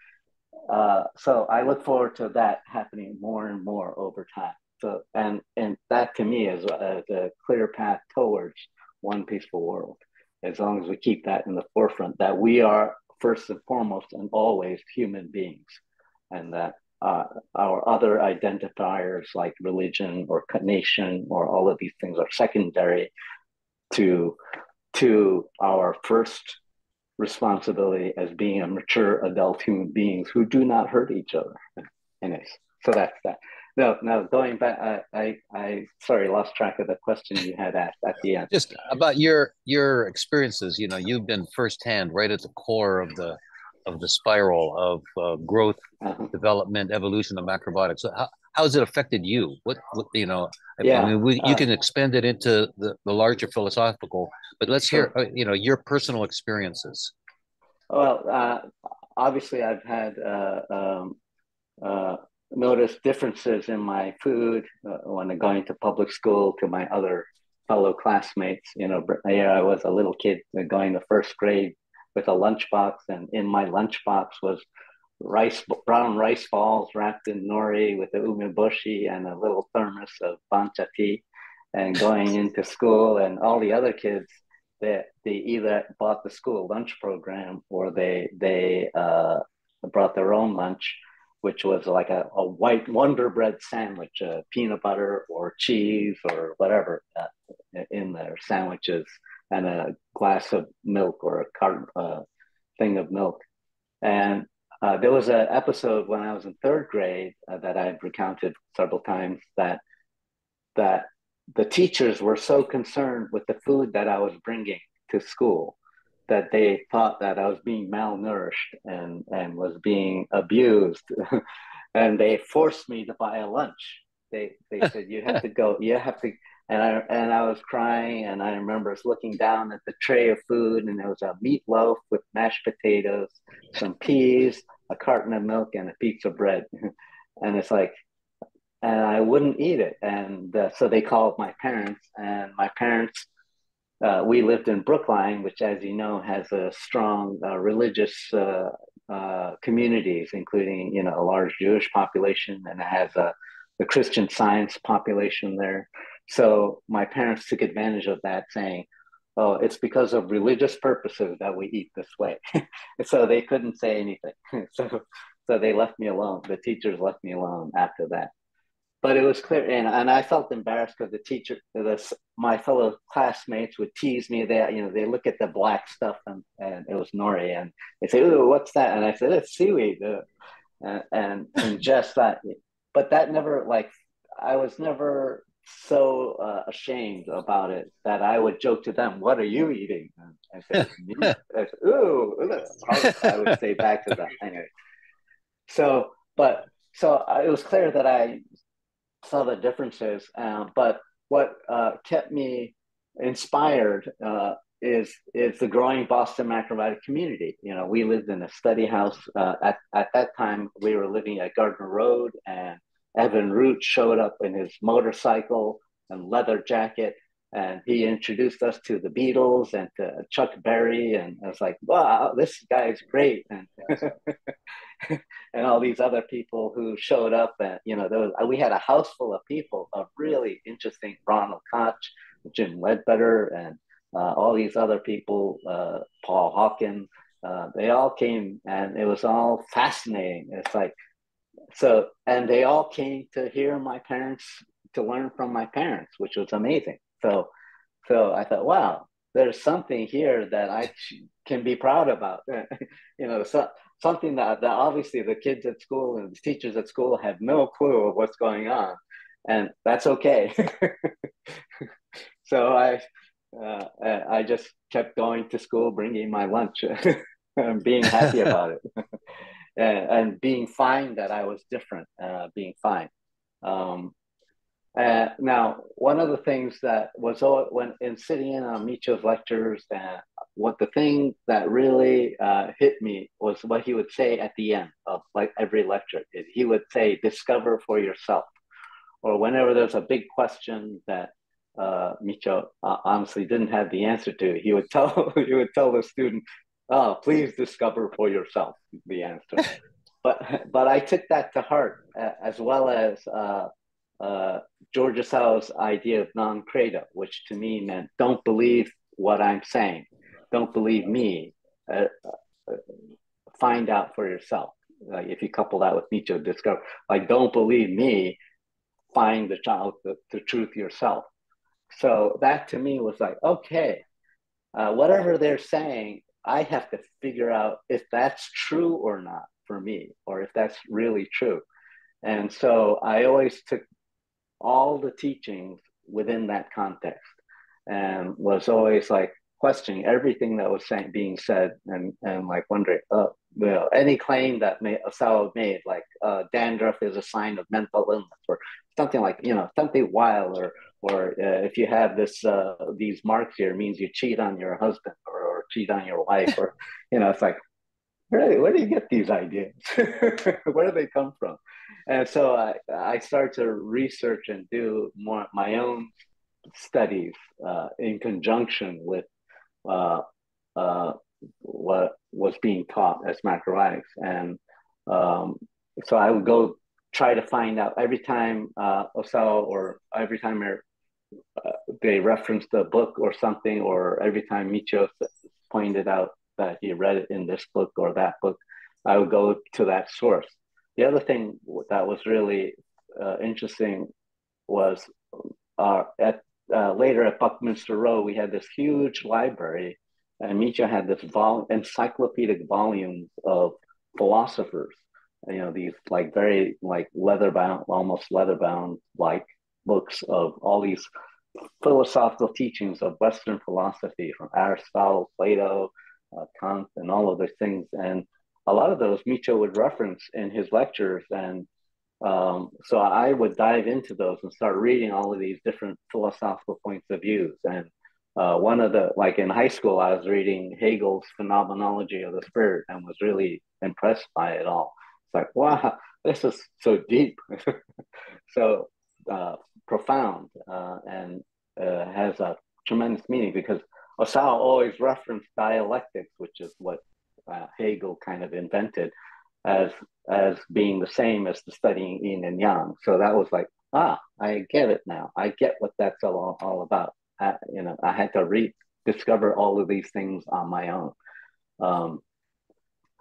so I look forward to that happening more and more over time. So and that to me is a clear path towards one peaceful world, as long as we keep that in the forefront, that we are first and foremost and always human beings, and that our other identifiers like religion or nation or all of these things are secondary to our first responsibility as being a mature adult human beings who do not hurt each other. Anyways, so that's that. No, going back, I sorry, lost track of the question you had asked at the end. Just about your experiences. You know, you've been firsthand, right at the core of the spiral of growth, development, evolution of macrobiotics. So how has it affected you? What you know? Yeah, I mean, you can expand it into the larger philosophical, but let's hear you know, your personal experiences. Well, obviously, I've had noticed differences in my food when I'm going to public school to my other fellow classmates. You know, I was a little kid going to first grade with a lunchbox, and in my lunchbox was brown rice balls wrapped in nori with the umeboshi and a little thermos of bancha tea, and going into school, and all the other kids they either bought the school lunch program or they brought their own lunch, which was like a white Wonder Bread sandwich, peanut butter or cheese or whatever in their sandwiches, and a glass of milk or a thing of milk. And there was an episode when I was in third grade that I've recounted several times that the teachers were so concerned with the food that I was bringing to school that they thought that I was being malnourished and was being abused. And they forced me to buy a lunch. They said, you have to go, you have to. And I was crying, and I remember looking down at the tray of food, and there was a meatloaf with mashed potatoes, some peas, a carton of milk, and a piece of bread. And it's like, and I wouldn't eat it. And so they called my parents, and my parents, we lived in Brookline, which, as you know, has a strong religious communities, including, you know, a large Jewish population, and it has the Christian Science population there. So my parents took advantage of that, saying, "Oh, it's because of religious purposes that we eat this way." So they couldn't say anything. So they left me alone. The teachers left me alone after that. But it was clear, and I felt embarrassed because the teacher, my fellow classmates would tease me. They look at the black stuff, and it was nori, and they say, "Ooh, what's that?" And I said, "It's seaweed," and just that. But that never, like, I was never so ashamed about it that I would joke to them, "What are you eating?" And I said, "Meat." I said, "Ooh," I would say back to them anyway. So, it was clear that I saw the differences. But what kept me inspired is the growing Boston macrobiotic community. You know, we lived in a study house. At that time, we were living at Gardner Road, and Evan Root showed up in his motorcycle and leather jacket, and he introduced us to the Beatles and to Chuck Berry, and I was like, "Wow, this guy is great!" And and all these other people who showed up, and you know, we had a house full of people, of really interesting, Ronald Koch, Jim Ledbetter, and all these other people, Paul Hawken. They all came, and it was all fascinating. It's like, so, and they all came to hear my parents, to learn from my parents, which was amazing. So I thought, wow, there's something here that I can be proud about. You know, something that obviously the kids at school and the teachers at school have no clue of what's going on, and that's okay. So I just kept going to school, bringing my lunch, and being happy about it, and being fine that I was different, being fine. Now, one of the things that was when in sitting in on Michio's lectures, what the thing that really hit me was what he would say at the end of like every lecture. He would say, "Discover for yourself," or whenever there's a big question that Michio honestly didn't have the answer to, he would tell the student, "Oh, please discover for yourself the answer." But I took that to heart, as well as George Osao's idea of non-credo, which to me meant don't believe what I'm saying, don't believe me, find out for yourself. Like if you couple that with Michio discover, like don't believe me, find the truth yourself. So that to me was like, okay, whatever they're saying, I have to figure out if that's true or not for me, or if that's really true. And so I always took all the teachings within that context and was always like questioning everything that was being said and like wondering, well, any claim that Osawa made, like dandruff is a sign of mental illness or something like, something wild, or if you have these marks here, it means you cheat on your husband or cheat on your wife, or, it's like, where do you get these ideas? Where do they come from? And so I started to research and do more my own studies in conjunction with uh, uh, what was being taught as macrobiotics. And so I would go try to find out every time Osawa, or every time they referenced a book or something, or every time Michio pointed out that he read it in this book or that book, I would go to that source. The other thing that was really interesting was later at Buckminster Row, we had this huge library, and Michio had this encyclopedic volumes of philosophers. These like very like leather bound, almost leather bound like books of all these philosophical teachings of Western philosophy from Aristotle, Plato, Kant, and all of those things. And a lot of those Michio would reference in his lectures. And so I would dive into those and start reading all of these different philosophical points of views. And one of like in high school, I was reading Hegel's Phenomenology of the Spirit and was really impressed by it all. It's like, wow, this is so deep. So profound, and has a tremendous meaning, because Osawa always referenced dialectics, which is what Hegel kind of invented, as being the same as the studying yin and yang. So that was like, I get it now. I get what that's all about. I had to discover all of these things on my own.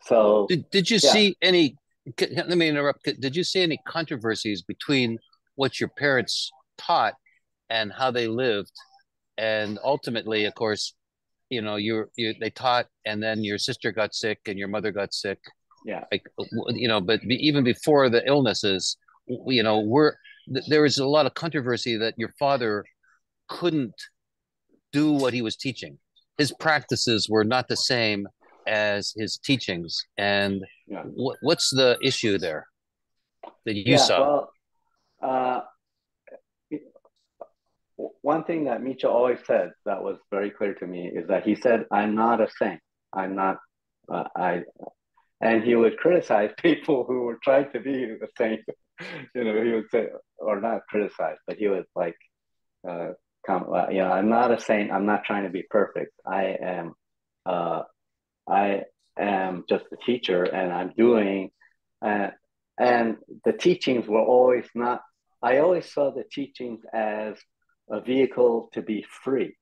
So did you see any? Let me interrupt. Did you see any controversies between what your parents taught and how they lived? And ultimately, of course, they taught, and then your sister got sick and your mother got sick. Yeah. But even before the illnesses, there was a lot of controversy that your father couldn't do what he was teaching. His practices were not the same as his teachings. And what's the issue there that you saw? Well, one thing that Michio always said that was very clear to me is that he said, I'm not a saint. I'm not, and he would criticize people who were trying to be the saint. He would say, or not criticize, but he would like, I'm not a saint. I'm not trying to be perfect. I am just a teacher, and I'm doing, and the teachings were always not. I always saw the teachings as a vehicle to be free.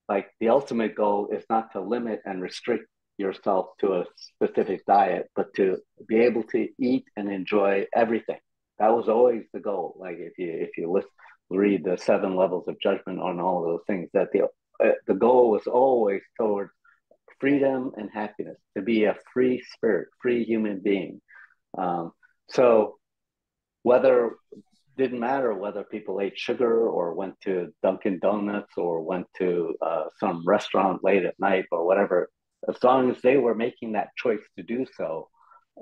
Like the ultimate goal is not to limit and restrict yourself to a specific diet, but to be able to eat and enjoy everything. That was always the goal. Like if you read the 7 levels of judgment on all of those things, that the goal was always towards freedom and happiness, to be a free spirit, free human being. So didn't matter whether people ate sugar or went to Dunkin' Donuts or went to some restaurant late at night or whatever, as long as they were making that choice to do so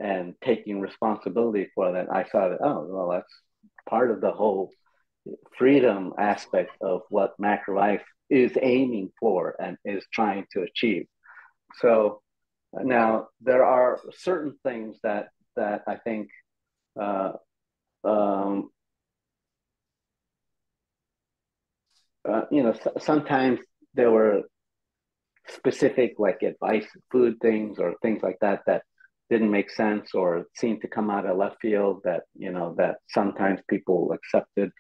and taking responsibility for that, I saw that, that's part of the whole freedom aspect of what macrobiotics is aiming for and is trying to achieve. So now there are certain things that I think sometimes there were specific like advice, food things or things like that didn't make sense or seemed to come out of left field that sometimes people accepted.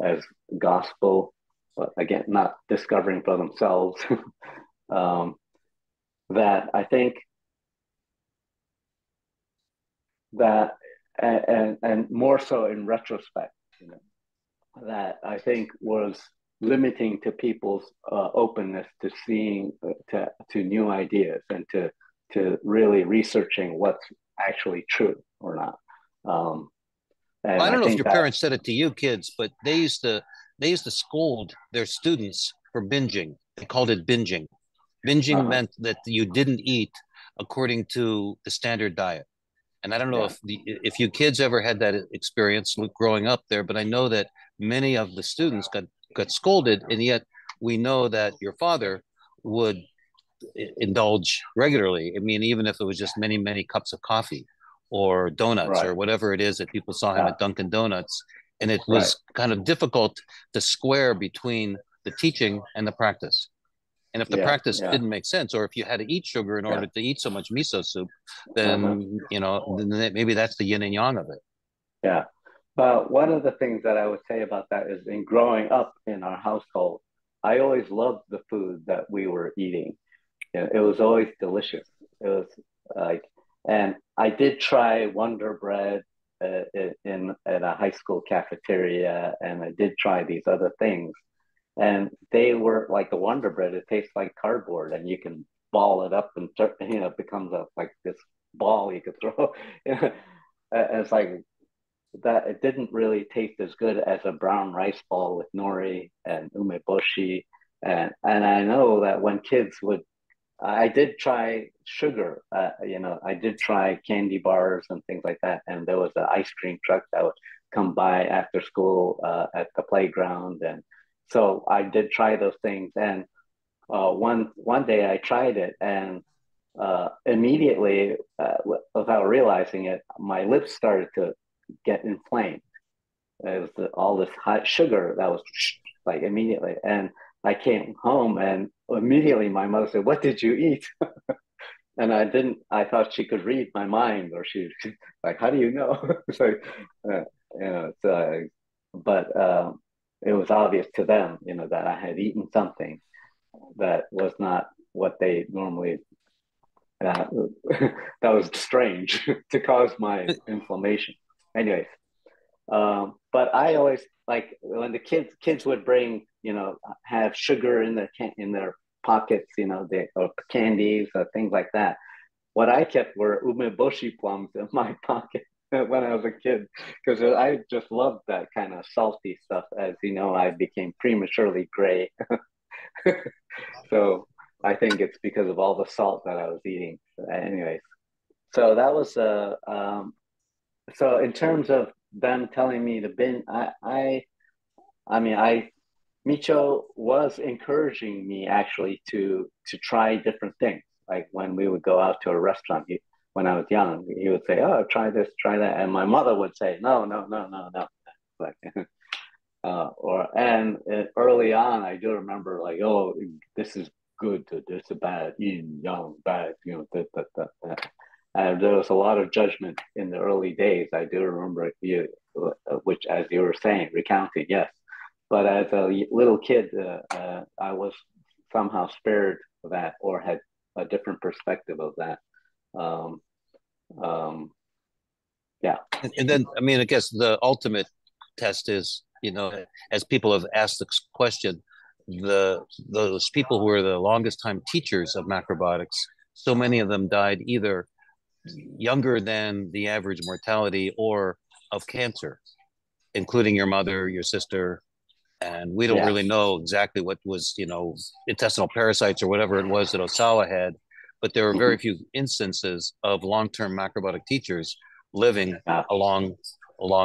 as gospel, but again, not discovering for themselves. That I think that, and more so in retrospect, you know, that I think was limiting to people's openness to seeing to new ideas and to really researching what's actually true or not. And I don't I know if think your that, parents said it to you kids, but they used to scold their students for binging. They called it binging. Binging uh-huh, meant that you didn't eat according to the standard diet. And I don't know yeah, if you kids ever had that experience growing up there, but I know that many of the students got scolded, and yet we know that your father would indulge regularly. I mean, even if it was just many, many cups of coffee or donuts right, or whatever it is that people saw him yeah, at Dunkin' Donuts. And it right, was kind of difficult to square between the teaching and the practice. And if the yeah, practice yeah, didn't make sense, or if you had to eat sugar in yeah, order to eat so much miso soup, uh-huh, then then maybe that's the yin and yang of it. yeah. But one of the things that I would say about that is in growing up in our household, I always loved the food that we were eating. You know, it was always delicious. It was like, and I did try Wonder Bread in at a high school cafeteria, and I did try these other things, and they were like the Wonder Bread. It tastes like cardboard, and you can ball it up and it becomes like this ball you could throw. And it's like that. It didn't really taste as good as a brown rice ball with nori and umeboshi. And I know that when kids would I did try sugar. I did try candy bars and things like that. And there was an ice cream truck that would come by after school at the playground, and so I did try those things. And one day I tried it, and immediately, without realizing it, my lips started to get inflamed. It was all this hot sugar that was like immediately. And I came home and immediately my mother said, "What did you eat?" And I didn't, I thought she could read my mind, or she, like, "How do you know?" It's like, uh, but it was obvious to them, that I had eaten something that was not what they normally, uh, that was strange to cause my inflammation. Anyways, but I always like when the kids would bring, have sugar in their pockets, or candies or things like that. What I kept were umeboshi plums in my pocket when I was a kid, because I just loved that kind of salty stuff. As you know, I became prematurely gray, so I think it's because of all the salt that I was eating. Anyways, so that was so in terms of them telling me to bin, I mean, Micho was encouraging me actually to try different things. Like when we would go out to a restaurant, when I was young, he would say, "Oh, try this, try that," and my mother would say, "No, no, no, no, no." Like, early on, I do remember like, "Oh, this is good, this is bad, yin, yang, bad," that. And there was a lot of judgment in the early days. I do remember you, which, as you were saying, recounting, yes. But as a little kid, I was somehow spared that, or had a different perspective of that. Um, um, yeah. And then, I mean, I guess the ultimate test is, as people have asked this question, those people who are the longest time teachers of macrobiotics, so many of them died either younger than the average mortality or of cancer, including your mother, your sister. And we don't Yeah. really know exactly what was, intestinal parasites or whatever it was that Osawa had, but there were very Mhm. few instances of long-term macrobiotic teachers living Yeah. a long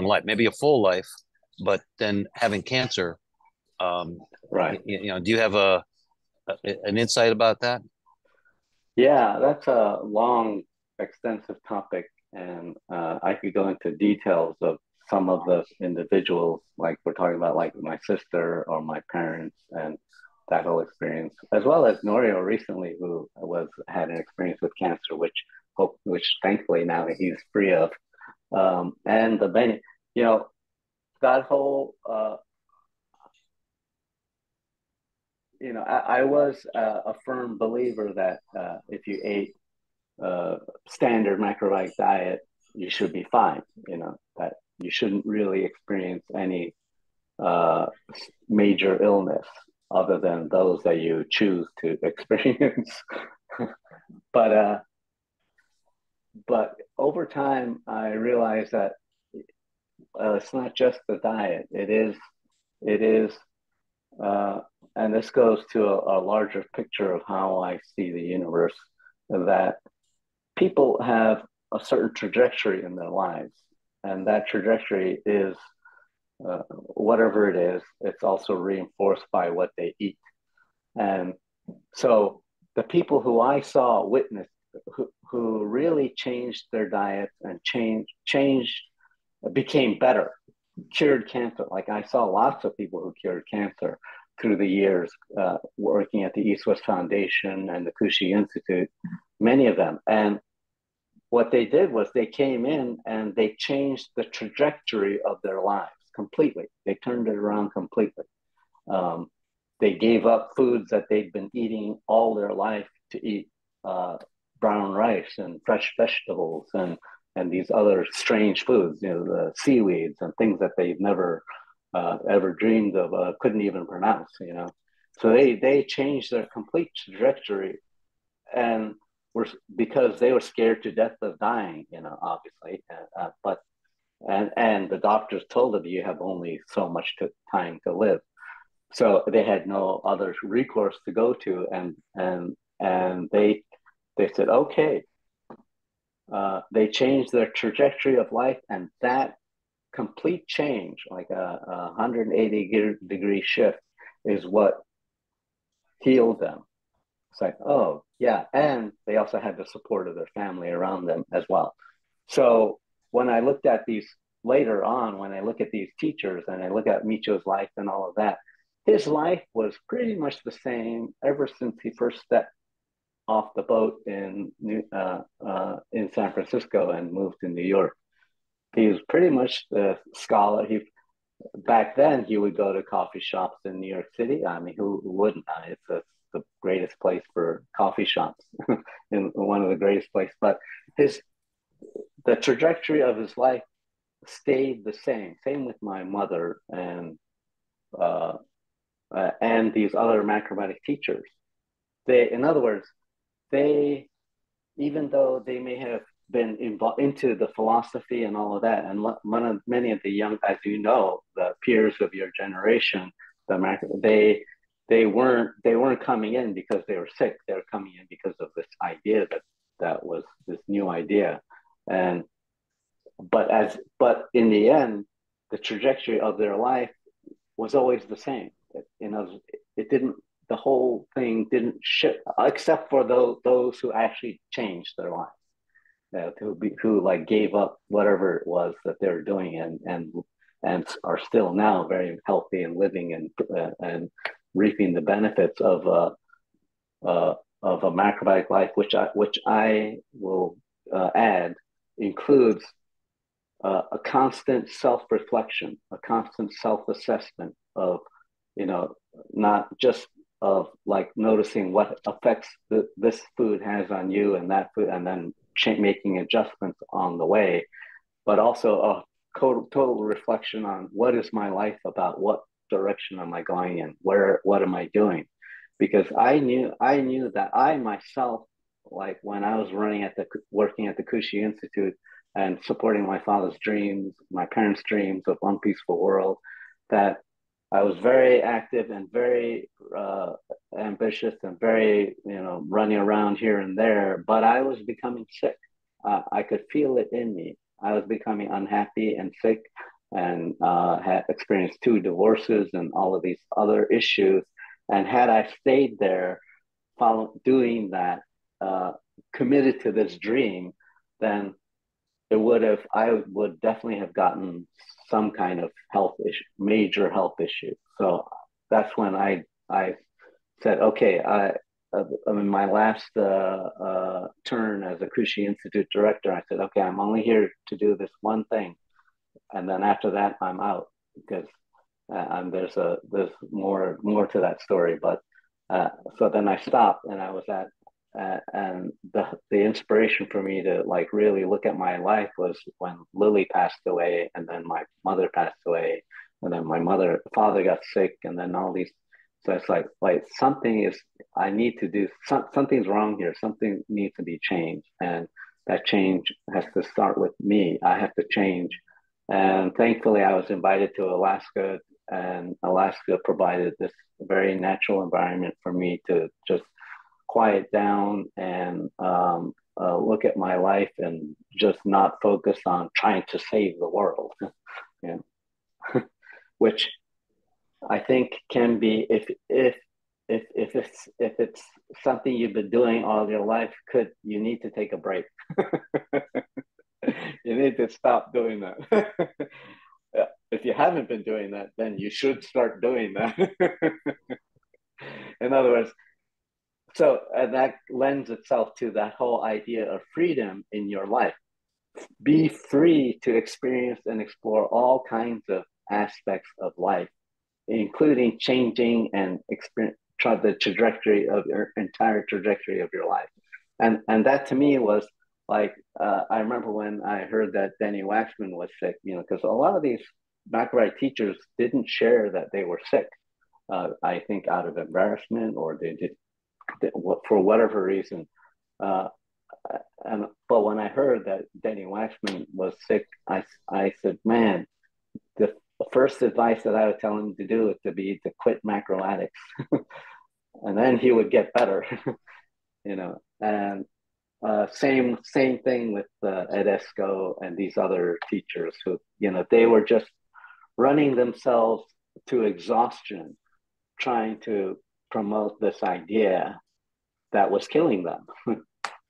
life, maybe a full life, but then having cancer. Um, Right. do you have an insight about that? Yeah, that's a long, extensive topic, and I could go into details of some of the individuals, like we're talking about, like my sister or my parents, and that whole experience, as well as Norio recently, who had an experience with cancer, which thankfully now he's free of, and the many, you know, that whole I was a firm believer that if you ate standard macrobiotic diet, you should be fine. That you shouldn't really experience any uh, major illness other than those that you choose to experience. but but over time, I realized that it's not just the diet. It is, and this goes to a larger picture of how I see the universe. That people have a certain trajectory in their lives, and that trajectory is whatever it is. It's also reinforced by what they eat, and so the people who I saw witness who really changed their diets and changed became better, cured cancer. Like I saw lots of people who cured cancer through the years, working at the East West Foundation and the Kushi Institute, many of them. And what they did was they came in and they changed the trajectory of their lives completely. They turned it around completely. Um, they gave up foods that they'd been eating all their life to eat brown rice and fresh vegetables and these other strange foods, the seaweeds and things that they've never ever dreamed of, couldn't even pronounce. So they changed their complete trajectory, and were because they were scared to death of dying, obviously. But and the doctors told them you have only so much time to live, so they had no other recourse to go to, and they said okay. They changed their trajectory of life, and that complete change, like a 180-degree shift, is what healed them. It's like, oh yeah, and they also had the support of their family around them as well. So when I looked at these later on, when I look at these teachers and I look at Michio's life and all of that, his life was pretty much the same ever since he first stepped off the boat in San Francisco and moved to New York. He was pretty much the scholar. Back then he would go to coffee shops in New York City. I mean, who wouldn't? It's the greatest place for coffee shops, in one of the greatest places. But the trajectory of his life stayed the same. Same with my mother and these other macrobiotic teachers. In other words, they, even though they may have been involved into the philosophy and all of that, and many of the young, as you know, the peers of your generation, they weren't coming in because they were sick. They were coming in because of this idea that was this new idea, and but in the end, the trajectory of their life was always the same. It didn't. The whole thing didn't shift, except for those who actually changed their lives, who like gave up whatever it was that they were doing and are still now very healthy and living and reaping the benefits of a macrobiotic life, which I will add includes a constant self-reflection, a constant self-assessment of, not just of like noticing what effects this food has on you and that food, and then making adjustments on the way, but also a total reflection on what is my life about, what direction am I going in, what am I doing? Because I knew that I myself, like when I was working at the Kushi Institute and supporting my father's dreams, my parents' dreams of one peaceful world, that I was very active and very ambitious and very, running around here and there, but I was becoming sick. I could feel it in me. I was becoming unhappy and sick, and had experienced 2 divorces and all of these other issues. And had I stayed there, doing that, committed to this dream, then I would definitely have gotten some kind of health issue, major health issue. So that's when I said, okay, I mean, my last turn as a Kushi Institute director, I said, okay, I'm only here to do this one thing, and then after that, I'm out, because there's more to that story. But So then I stopped, and I was and the inspiration for me to like really look at my life was when Lily passed away, and then my mother passed away, and then my father got sick, and then all these. So it's like something is, I need to do something's wrong here. Something needs to be changed, and that change has to start with me. I have to change, and thankfully, I was invited to Alaska, and Alaska provided this very natural environment for me to just quiet down and look at my life and just not focus on trying to save the world, you know, which I think can be, if it's something you've been doing all your life, you need to take a break. You need to stop doing that. If you haven't been doing that, then you should start doing that. In other words, so that lends itself to that whole idea of freedom in your life. Be free to experience and explore all kinds of aspects of life, including changing and the trajectory of your entire trajectory of your life. And that to me was like, I remember when I heard that Denny Waxman was sick, because a lot of these macrobiotic teachers didn't share that they were sick. I think out of embarrassment, or they did for whatever reason. But when I heard that Denny Waxman was sick, I said, man, the first advice that I would tell him to do is to quit macrobiotics, and then he would get better. And same thing with Ed Esco and these other teachers who, they were just running themselves to exhaustion, trying to promote this idea that was killing them.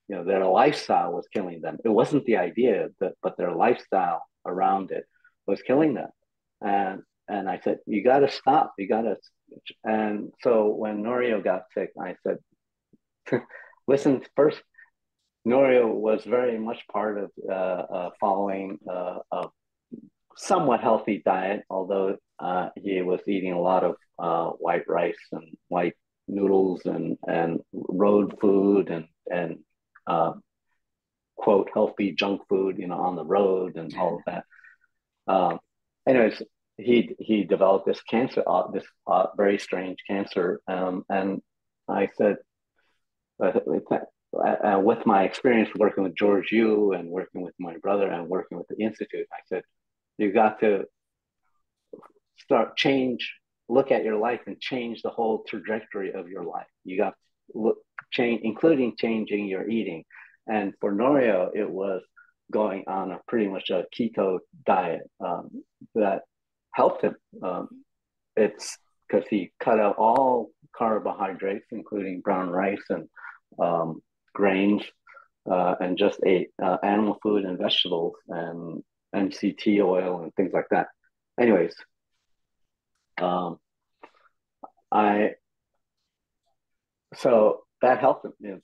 Their lifestyle was killing them. It wasn't the idea, but their lifestyle around it was killing them. And I said, you got to stop. You got to. And so when Norio got sick, I said, listen, first, Norio was very much part of following a somewhat healthy diet, although he was eating a lot of white rice and white noodles and road food and quote healthy junk food, on the road and all of that. Anyways, he developed this cancer, this very strange cancer, and I said, with my experience working with George Yu and working with my brother and working with the institute, I said, you got to look at your life and change the whole trajectory of your life. You got to including changing your eating. And for Norio, it was going on pretty much a keto diet that helped him. It's because he cut out all carbohydrates, including brown rice and grains, and just ate animal food and vegetables and MCT oil and things like that. Anyways, so that helped him.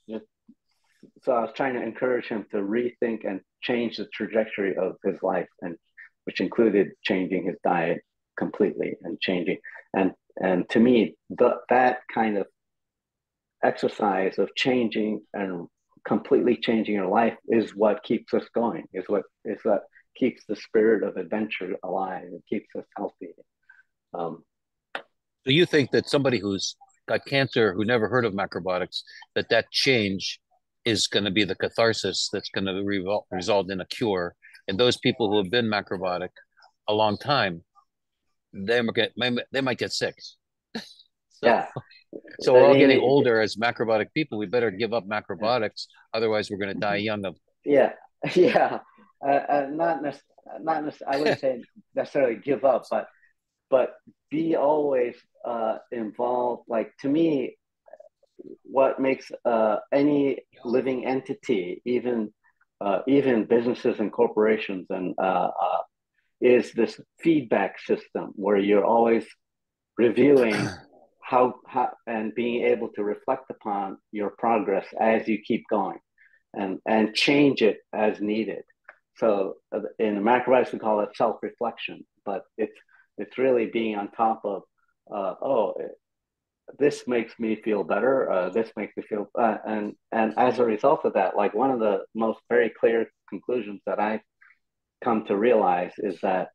So I was trying to encourage him to rethink and change the trajectory of his life, and which included changing his diet completely and changing. And to me, that kind of exercise of changing and completely changing your life is what keeps us going, is what keeps the spirit of adventure alive and keeps us healthy. Do you think that somebody who's got cancer, who never heard of macrobiotics, that change is going to be the catharsis that's going to result in a cure? And those people who have been macrobiotic a long time, they might get sick. Yeah. So we're all getting older as macrobiotic people. We better give up macrobiotics, otherwise we're going to die young. Yeah. Not necessarily. I wouldn't say necessarily give up, but be always involved. Like, to me, what makes any living entity, even businesses and corporations, and is this feedback system where you're always reviewing how and being able to reflect upon your progress as you keep going, and change it as needed. So in macrobiotics, we call it self-reflection, but it's really being on top of this makes me feel better. This makes me feel, and as a result of that, like one of the most very clear conclusions that I've come to realize is that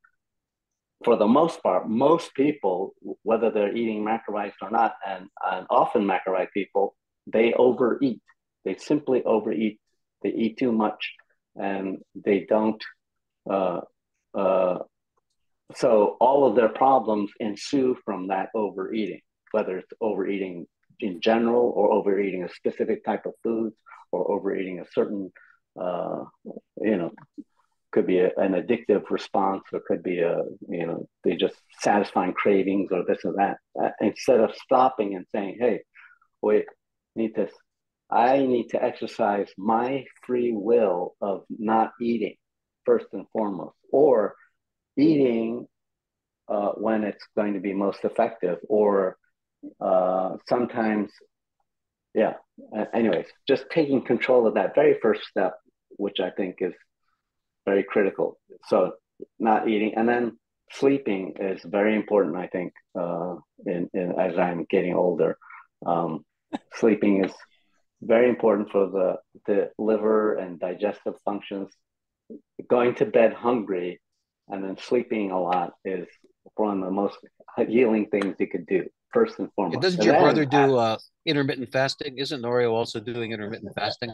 for the most part, most people, whether they're eating macrobiotics or not, and often macrobiotic people, they overeat. They simply overeat. They eat too much, and they don't. Uh, uh, so all of their problems ensue from that overeating, whether it's overeating in general or overeating a specific type of foods or overeating a certain, uh, you know, could be an addictive response or could be they just satisfying cravings or this or that. Instead of stopping and saying, hey, wait, need to, I need to exercise my free will of not eating first and foremost, or eating when it's going to be most effective, or sometimes, yeah. Anyways, just taking control of that very first step, which I think is very critical. So not eating, and then sleeping is very important. I think as I'm getting older, sleeping is very important for the liver and digestive functions. Going to bed hungry and then sleeping a lot is one of the most healing things you could do, first and Yeah, foremost. doesn't And your then, brother do intermittent fasting? Isn't Norio also doing intermittent fasting?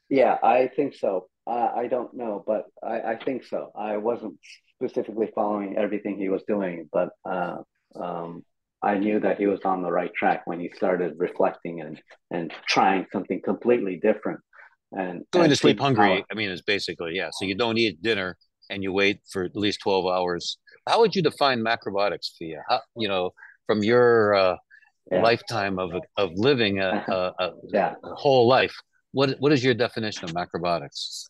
yeah, I think so. I don't know, but I think so. I wasn't specifically following everything he was doing, but um, I knew that he was on the right track when he started reflecting and trying something completely different Going to and sleep seeing how. hungry, I mean, is basically, yeah. So you don't eat dinner and you wait for at least 12 hours. How would you define macrobiotics, Fia? How, from your Yeah. lifetime of living Yeah. a whole life, what is your definition of macrobiotics?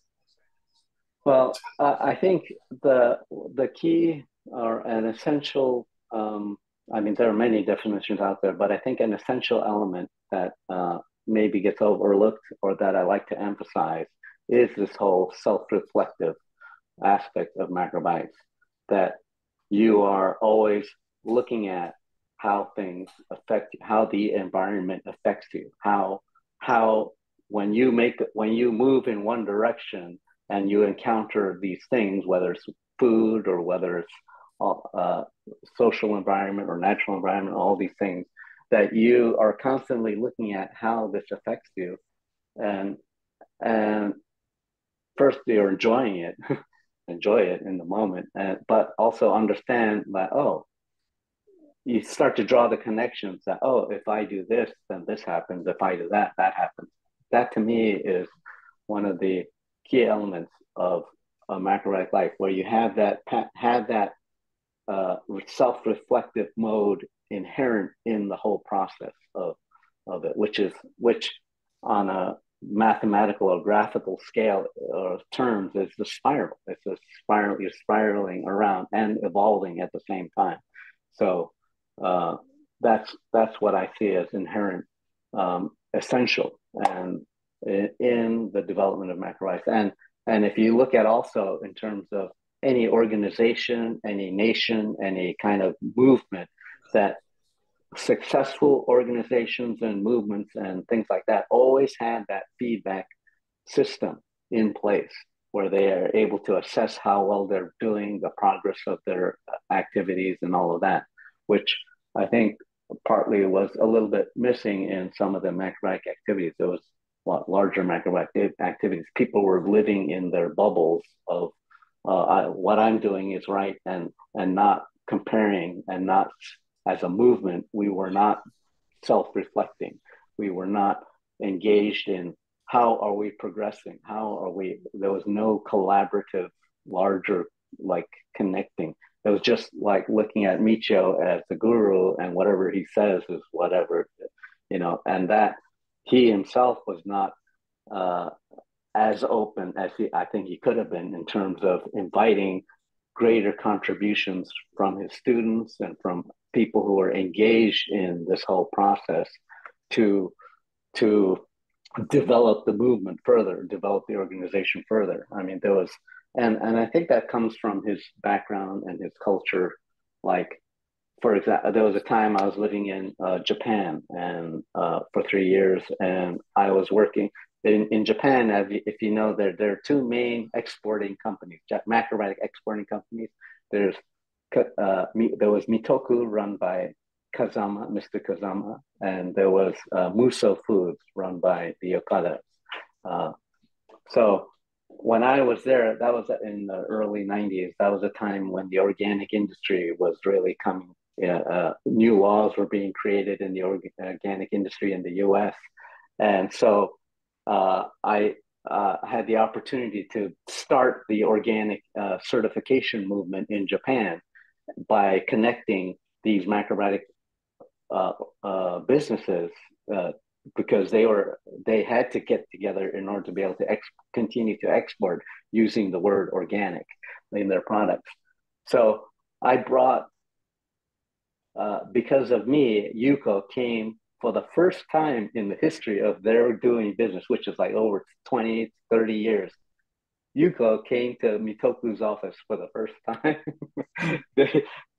Well, I think the key or an essential. I mean, there are many definitions out there, but I think an essential element that maybe gets overlooked or that I like to emphasize is this whole self-reflective aspect of macrobiotics. That you are always looking at how things affect how the environment affects you, how when you move in one direction and you encounter these things, whether it's food or whether it's uh, social environment or natural environment, all these things, that you are constantly looking at how this affects you, and and first you're enjoying it, enjoy it in the moment, but also understand that, oh, you start to draw the connections that, oh, if I do this, then this happens. If I do that, that happens. That to me is one of the key elements of a macrobiotic life, where you have that self-reflective mode inherent in the whole process of it, which on a mathematical or graphical scale or terms is the spiral. It's a spiral. You're spiraling around and evolving at the same time. So uh, that's what I see as inherent, essential, and in the development of macrobiotics. And if you look at also in terms of any organization, any nation, any kind of movement, that successful organizations and movements and things like that always have that feedback system in place where they are able to assess how well they're doing, the progress of their activities, and all of that, which I think partly was a little bit missing in some of the macrobiotic activities. There was a lot larger macrobiotic activities. People were living in their bubbles of what I'm doing is right, and not comparing, and not as a movement. We were not self-reflecting. We were not engaged in how are we progressing? How are we? There was no collaborative, larger, like, connecting. It was just like looking at Michio as the guru, and whatever he says is whatever, and that he himself was not uh, as open as I think he could have been, in terms of inviting greater contributions from his students and from people who are engaged in this whole process to to develop the movement further, develop the organization further. I mean, there was, and I think that comes from his background and his culture, like for example, there was a time I was living in Japan and for 3 years, and I was working in Japan. If you know, there are two main exporting companies, macrobiotic exporting companies. There's there was Mitoku, run by Kazama, Mr. Kazama, and there was Muso Foods, run by the Okadas. So when I was there, that was in the early 90s. That was a time when the organic industry was really coming. New laws were being created in the organic industry in the US. And so I had the opportunity to start the organic certification movement in Japan by connecting these macrobiotic businesses because they had to get together in order to be able to continue to export using the word organic in their products. So I brought, because of me, Yuko came for the first time in the history of their doing business, which is like over 20, 30 years. Yuko came to Mitoku's office for the first time.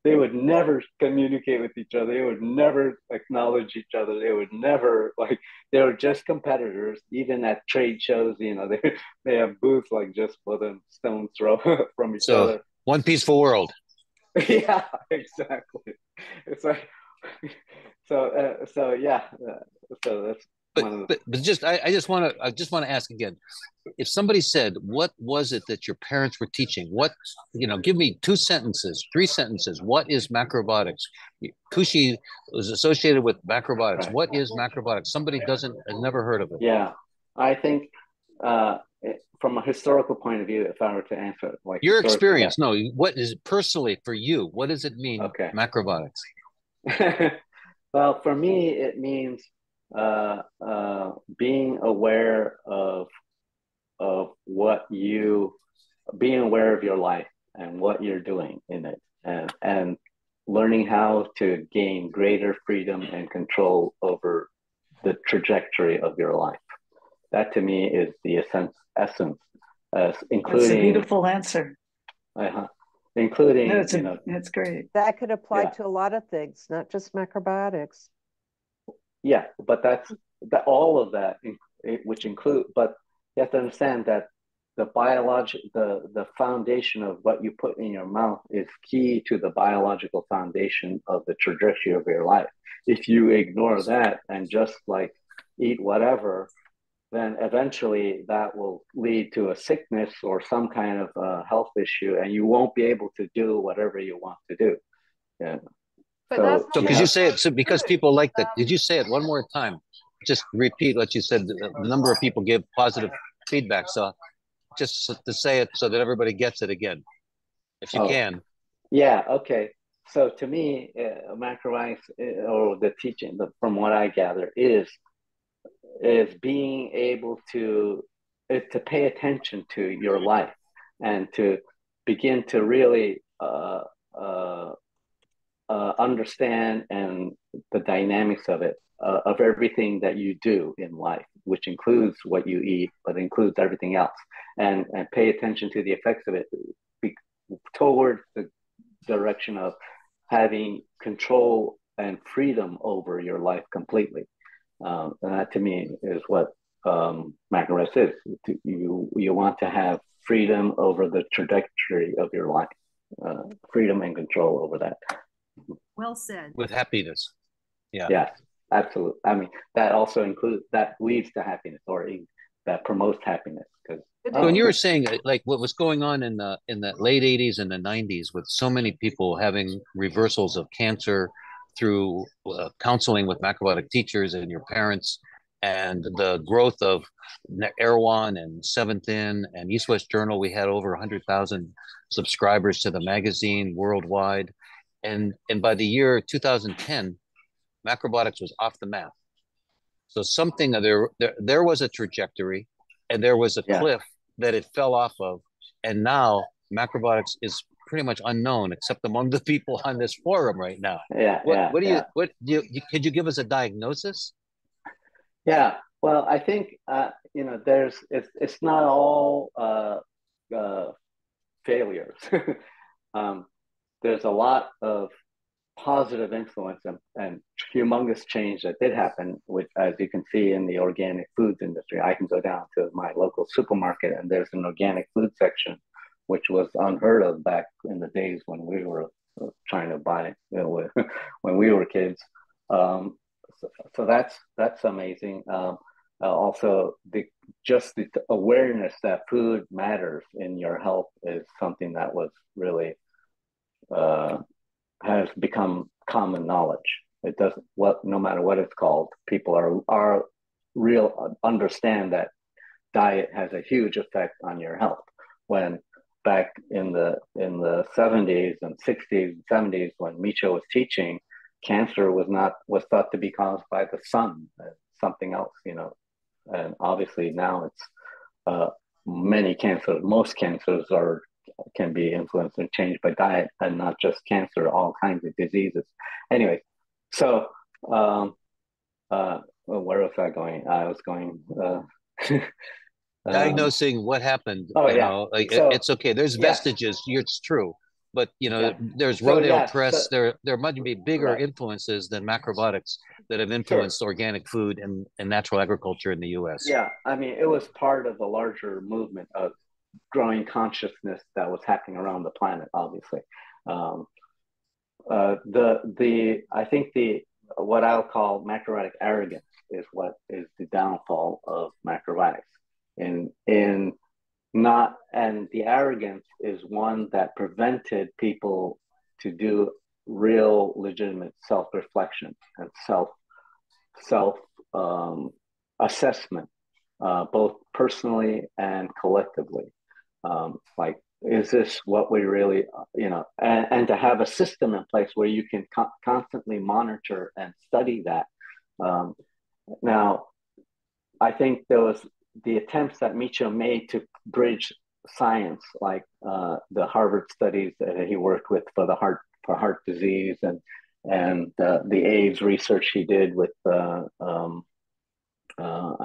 they would never communicate with each other. They would never acknowledge each other. They would never, like, they were just competitors. Even at trade shows, they have booths like just within stone's throw from each other. One peaceful world. Yeah, exactly. It's like, so yeah. So that's. But I just want to ask again, if somebody said, what was it that your parents were teaching? What, give me 2 sentences, 3 sentences. What is macrobiotics? Kushi was associated with macrobiotics. Right. What is macrobiotics? Somebody has never heard of it. Yeah, I think from a historical point of view, if I were to answer it, like your experience, no, what is personally for you? What does it mean? Okay. Macrobiotics. Well, for me, it means being aware of being aware of your life and what you're doing in it, and learning how to gain greater freedom and control over the trajectory of your life. That to me is the essence, including. That's a beautiful answer. Including, that's great. That could apply to a lot of things, not just macrobiotics. Yeah, but all of that, which include, but you have to understand that the foundation of what you put in your mouth is key to the biological foundation of the trajectory of your life. If you ignore that and just like eat whatever, then eventually that will lead to a sickness or some kind of health issue, and you won't be able to do whatever you want to do. Yeah. So could you say it? So because people like that, did you say it one more time? Just repeat what you said. The number of people give positive feedback. So just to say it so that everybody gets it again, if you can. Yeah. Okay. So to me, macrobiotics, or the teaching, from what I gather, is being able to pay attention to your life and to begin to really understand and the dynamics of it, of everything that you do in life, which includes what you eat, but includes everything else, and pay attention to the effects of it toward the direction of having control and freedom over your life completely. And that to me is what macrobiotics is. You want to have freedom over the trajectory of your life, freedom and control over that. Well said. With happiness. Yeah. Yeah, absolutely. I mean, that also leads to happiness, or that promotes happiness. So when you were saying like what was going on in the late 80s and the 90s with so many people having reversals of cancer through counseling with macrobiotic teachers and your parents, and the growth of Erewhon and Seventh In and East West Journal, we had over 100,000 subscribers to the magazine worldwide. And by the year 2010, macrobiotics was off the map. So something there was a trajectory, and there was a cliff that it fell off of, and now macrobiotics is pretty much unknown except among the people on this forum right now. Could you give us a diagnosis? Yeah. Well, I think it's not all failures. There's a lot of positive influence and humongous change that did happen, which, as you can see in the organic foods industry. I can go down to my local supermarket and there's an organic food section, which was unheard of back in the days when we were trying to buy, when we were kids. Um, so that's amazing. Also, just the awareness that food matters in your health is something that was really uh, has become common knowledge. It doesn't no matter what it's called, people are real understand that diet has a huge effect on your health. When back in the 70s and 60s and 70s when Michio was teaching, cancer was thought to be caused by the sun, something else, and obviously now it's many cancers, most cancers can be influenced and changed by diet, and not just cancer, all kinds of diseases. Anyway, so where was I going? I was going. Diagnosing what happened, Oh yeah. So it's okay. There's yes. vestiges. It's true, but Yeah. there's So Rodale yes. Press. There might be bigger Right. influences than macrobiotics that have Sure. influenced organic food and natural agriculture in the U.S. Yeah, I mean, it was part of the larger movement of growing consciousness that was happening around the planet. Obviously, um, I think the what I'll call macrobiotic arrogance is what is the downfall of macrobiotics. In not and the arrogance is one that prevented people to do real legitimate self-reflection and self assessment, both personally and collectively. Like, is this what we really, and to have a system in place where you can constantly monitor and study that. Um, Now, I think there was the attempts that Michio made to bridge science, like the Harvard studies that he worked with for heart disease, and the AIDS research he did with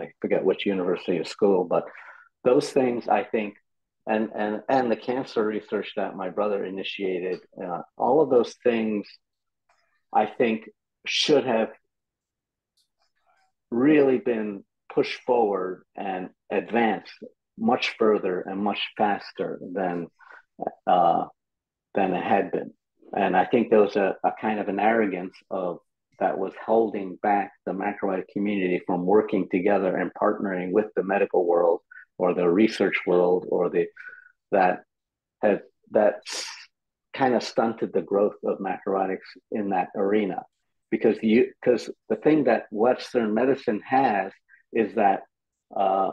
I forget which university or school, but those things I think, and the cancer research that my brother initiated, all of those things I think should have really been pushed forward and advanced much further and much faster uh, than it had been. And I think there was a kind of an arrogance of that was holding back the macrobiotic community from working together and partnering with the medical world or the research world or that has that kind of stunted the growth of macrobiotics in that arena, because the thing that Western medicine has is that uh,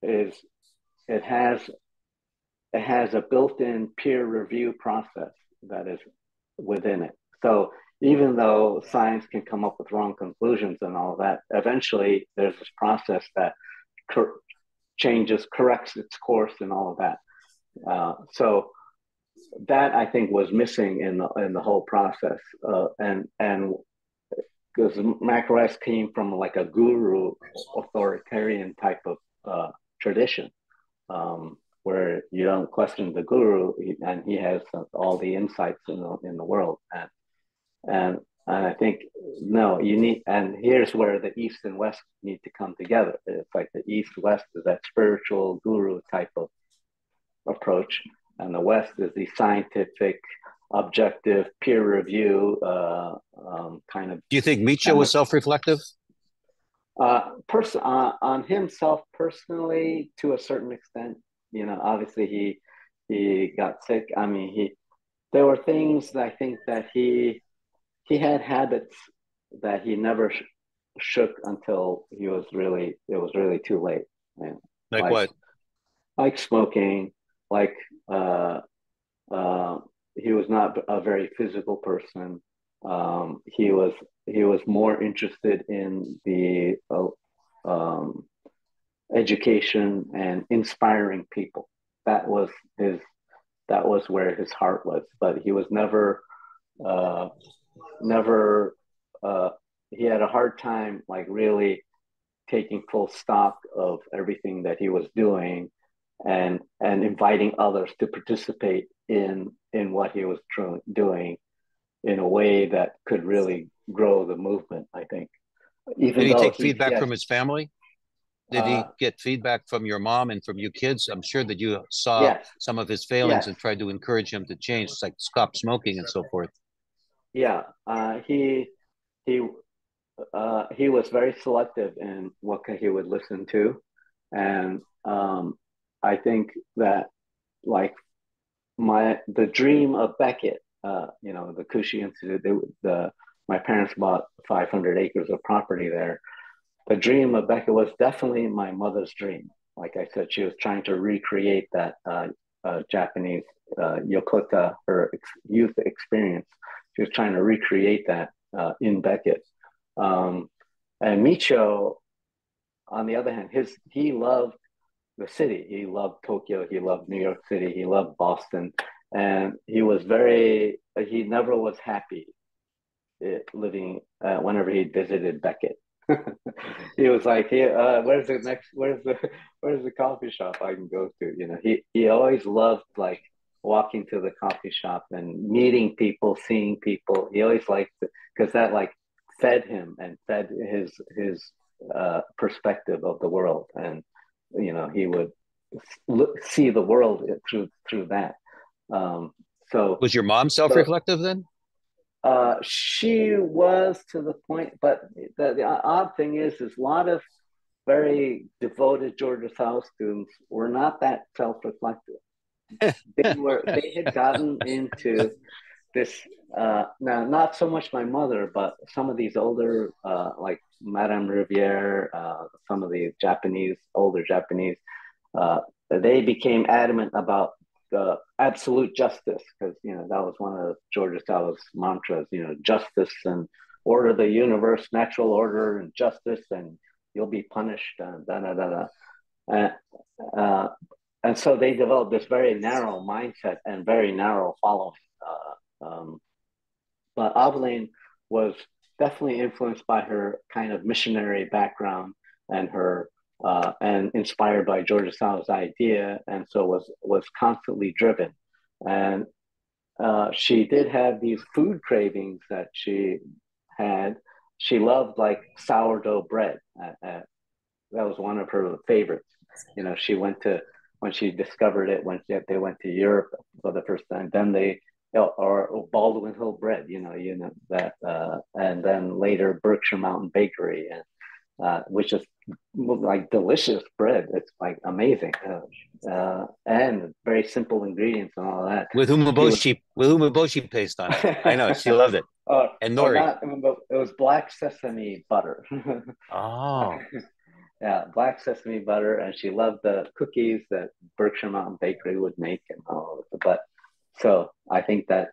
is it has a built-in peer review process that is within it. So even though science can come up with wrong conclusions and all of that, eventually there's this process that corrects its course and all of that. So that I think was missing in the whole process, and because macros came from like a guru authoritarian type of tradition, where you don't question the guru and he has all the insights in the world, and I think no, you need, and here's where the East and West need to come together. It's like the East West is that spiritual guru type of approach, and the West is the scientific, objective, peer review kind of. Do you think Michio was self-reflective? On himself personally, to a certain extent, obviously he got sick. I mean, there were things that I think that he had habits that he never shook until it was really too late. Man. Like what? Like smoking, like he was not a very physical person. He was more interested in the education and inspiring people. That was his. That was where his heart was. But he was uh, never. He had a hard time, like really taking full stock of everything that he was doing, and inviting others to participate in what he was doing, in a way that could really grow the movement, I think. Did Even he though take feedback from his family? Did uh, he get feedback from your mom and from you kids? I'm sure that you saw yes, some of his failings yes, and tried to encourage him to change, like stop smoking and so forth. yeah. He he was very selective in what he would listen to, and I think that like the dream of Beckett, the Kushi Institute, my parents bought 500 acres of property there. The dream of Beckett was definitely my mother's dream. Like I said, she was trying to recreate that Japanese Yokota, her youth experience. She was trying to recreate that in Beckett. Um, and Michio, on the other hand, he loved the city. He loved Tokyo. He loved New York City. He loved Boston, and he never was happy living whenever he visited Beckett. He was like, where's the coffee shop I can go to? He always loved like walking to the coffee shop and meeting people, seeing people. He always liked because that like fed him and fed his perspective of the world, and he would see the world through that. Um, so Was your mom so self-reflective then? she was to the point, but the odd thing is a lot of very devoted Georgia South students were not that self-reflective. They had gotten into this now, not so much my mother, but some of these older like Madame Riviere, some of the older Japanese, uh, they became adamant about the absolute justice because that was one of George Sallow's mantras. Justice and order the universe, natural order and justice, and you'll be punished. And da da da da. And, uh, and so they developed this very narrow mindset and very narrow following. But Aveline was definitely influenced by her kind of missionary background and her and inspired by George Sand's idea, and so was constantly driven. And she did have these food cravings that she had. She loved like sourdough bread. That was one of her favorites. She went to when she discovered it when they went to Europe for the first time. Then they or Baldwin Hill bread, that, and then later Berkshire Mountain Bakery, and which is like delicious bread. It's like amazing, and very simple ingredients and all that. She was, With umeboshi paste on it. I know she loved it. And or nori. not. It was black sesame butter. Oh, Yeah, black sesame butter, and she loved the cookies that Berkshire Mountain Bakery would make and all. But so I think that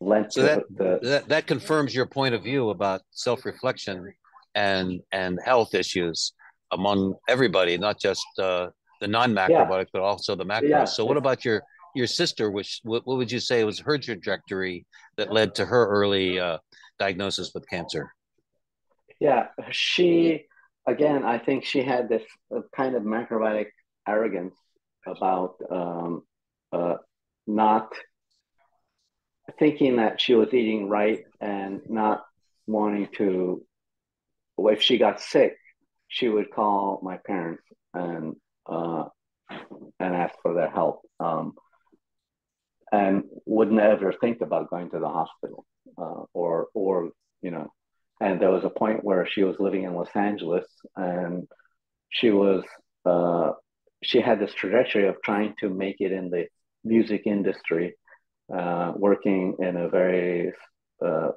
lent so to that the that confirms your point of view about self-reflection and health issues among everybody, not just the yeah, non-macrobiotic, but also the macros. yeah, So what about your sister? What would you say was her trajectory that led to her early diagnosis with cancer? yeah. She again, I think she had this kind of macrobiotic arrogance about uh, not thinking that she was eating right and not wanting to. If she got sick, she would call my parents and uh, and ask for their help, and wouldn't ever think about going to the hospital, or you know. And there was a point where she was living in Los Angeles, and she was uh, she had this trajectory of trying to make it in the music industry, working in a very uh,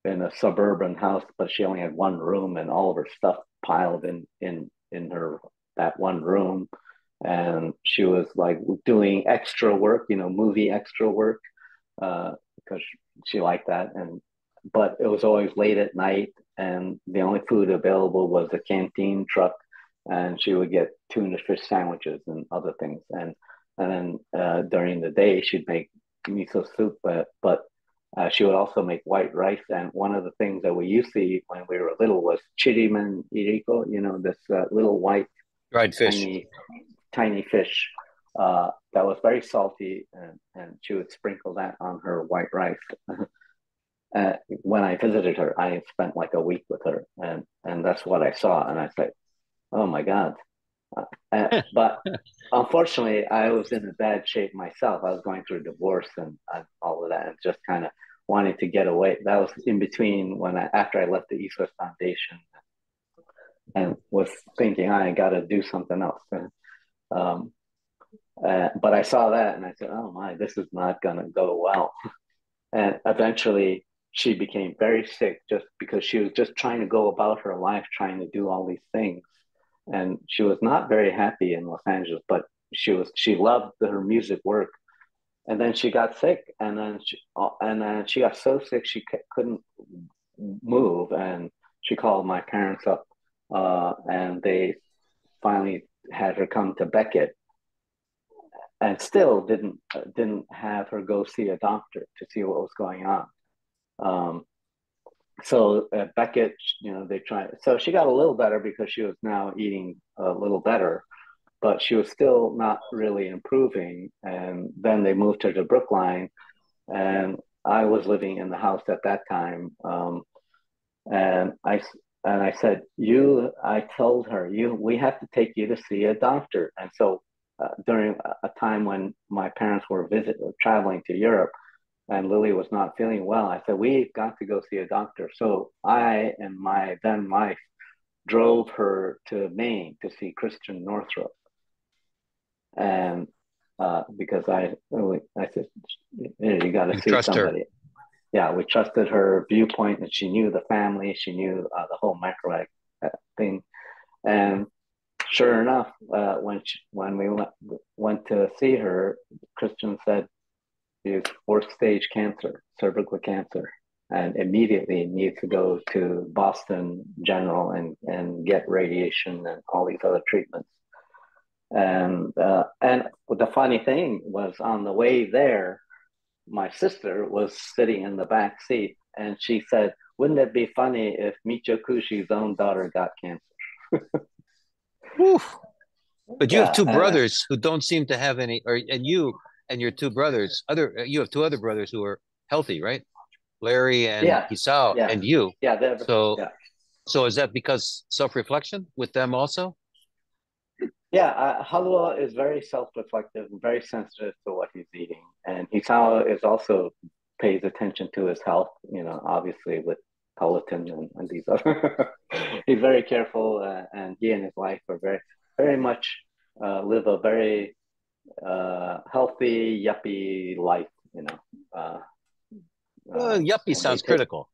in a suburban house, but she only had one room and all of her stuff piled in her that one room. And she was like doing extra work, movie extra work, because she liked that. And but it was always late at night, and the only food available was a canteen truck, and she would get tuna fish sandwiches and other things. And then during the day, she'd make miso soup, but she would also make white rice. And one of the things that we used to eat when we were little was chiriman iriko, this little white, Dried fish. tiny, tiny fish that was very salty. And she would sprinkle that on her white rice. when I visited her, I spent like a week with her, and that's what I saw, and I said, "Oh my God!" But unfortunately, I was in a bad shape myself. I was going through a divorce and all of that, and just kind of wanted to get away. That was in between after I left the East West Foundation and was thinking I got to do something else. Um, but I saw that and I said, "Oh my, this is not going to go well." And eventually, she became very sick just because she was just trying to go about her life, trying to do all these things, and she was not very happy in Los Angeles. But she loved her music work, and then she got sick, and then she got so sick couldn't move, and she called my parents up, and they finally had her come to Beckett, and still didn't have her go see a doctor to see what was going on. Um, so at Beckett, they tried. So she got a little better because she was now eating a little better, but she was still not really improving. And then they moved her to Brookline, and I was living in the house at that time. And I said, I told her, we have to take you to see a doctor. And so during a time when my parents were traveling to Europe, and Lily was not feeling well, I said, we've got to go see a doctor. So I and my then wife drove her to Maine to see Christian Northrup. And because I said, you got to see somebody. Her. Yeah, we trusted her viewpoint, and she knew the family. She knew the whole macrobiotic thing. And sure enough, when we went to see her, Christian said, is fourth stage cancer, cervical cancer, and immediately needs to go to Boston General and get radiation and all these other treatments. And the funny thing was, on the way there, my sister was sitting in the back seat, and she said, "Wouldn't it be funny if Michio Kushi's own daughter got cancer?" But you have two brothers who don't seem to have any, and you and your two brothers, you have two other brothers who are healthy, right? Larry and Hisao, and you. Yeah. So is that because self-reflection with them also? Yeah, Halua is very self-reflective and very sensitive to what he's eating, and Hisao is also pays attention to his health. Obviously with Peloton and these other. He's very careful, and he and his wife are very, very much live a very healthy, yuppie life. Yuppie sounds critical.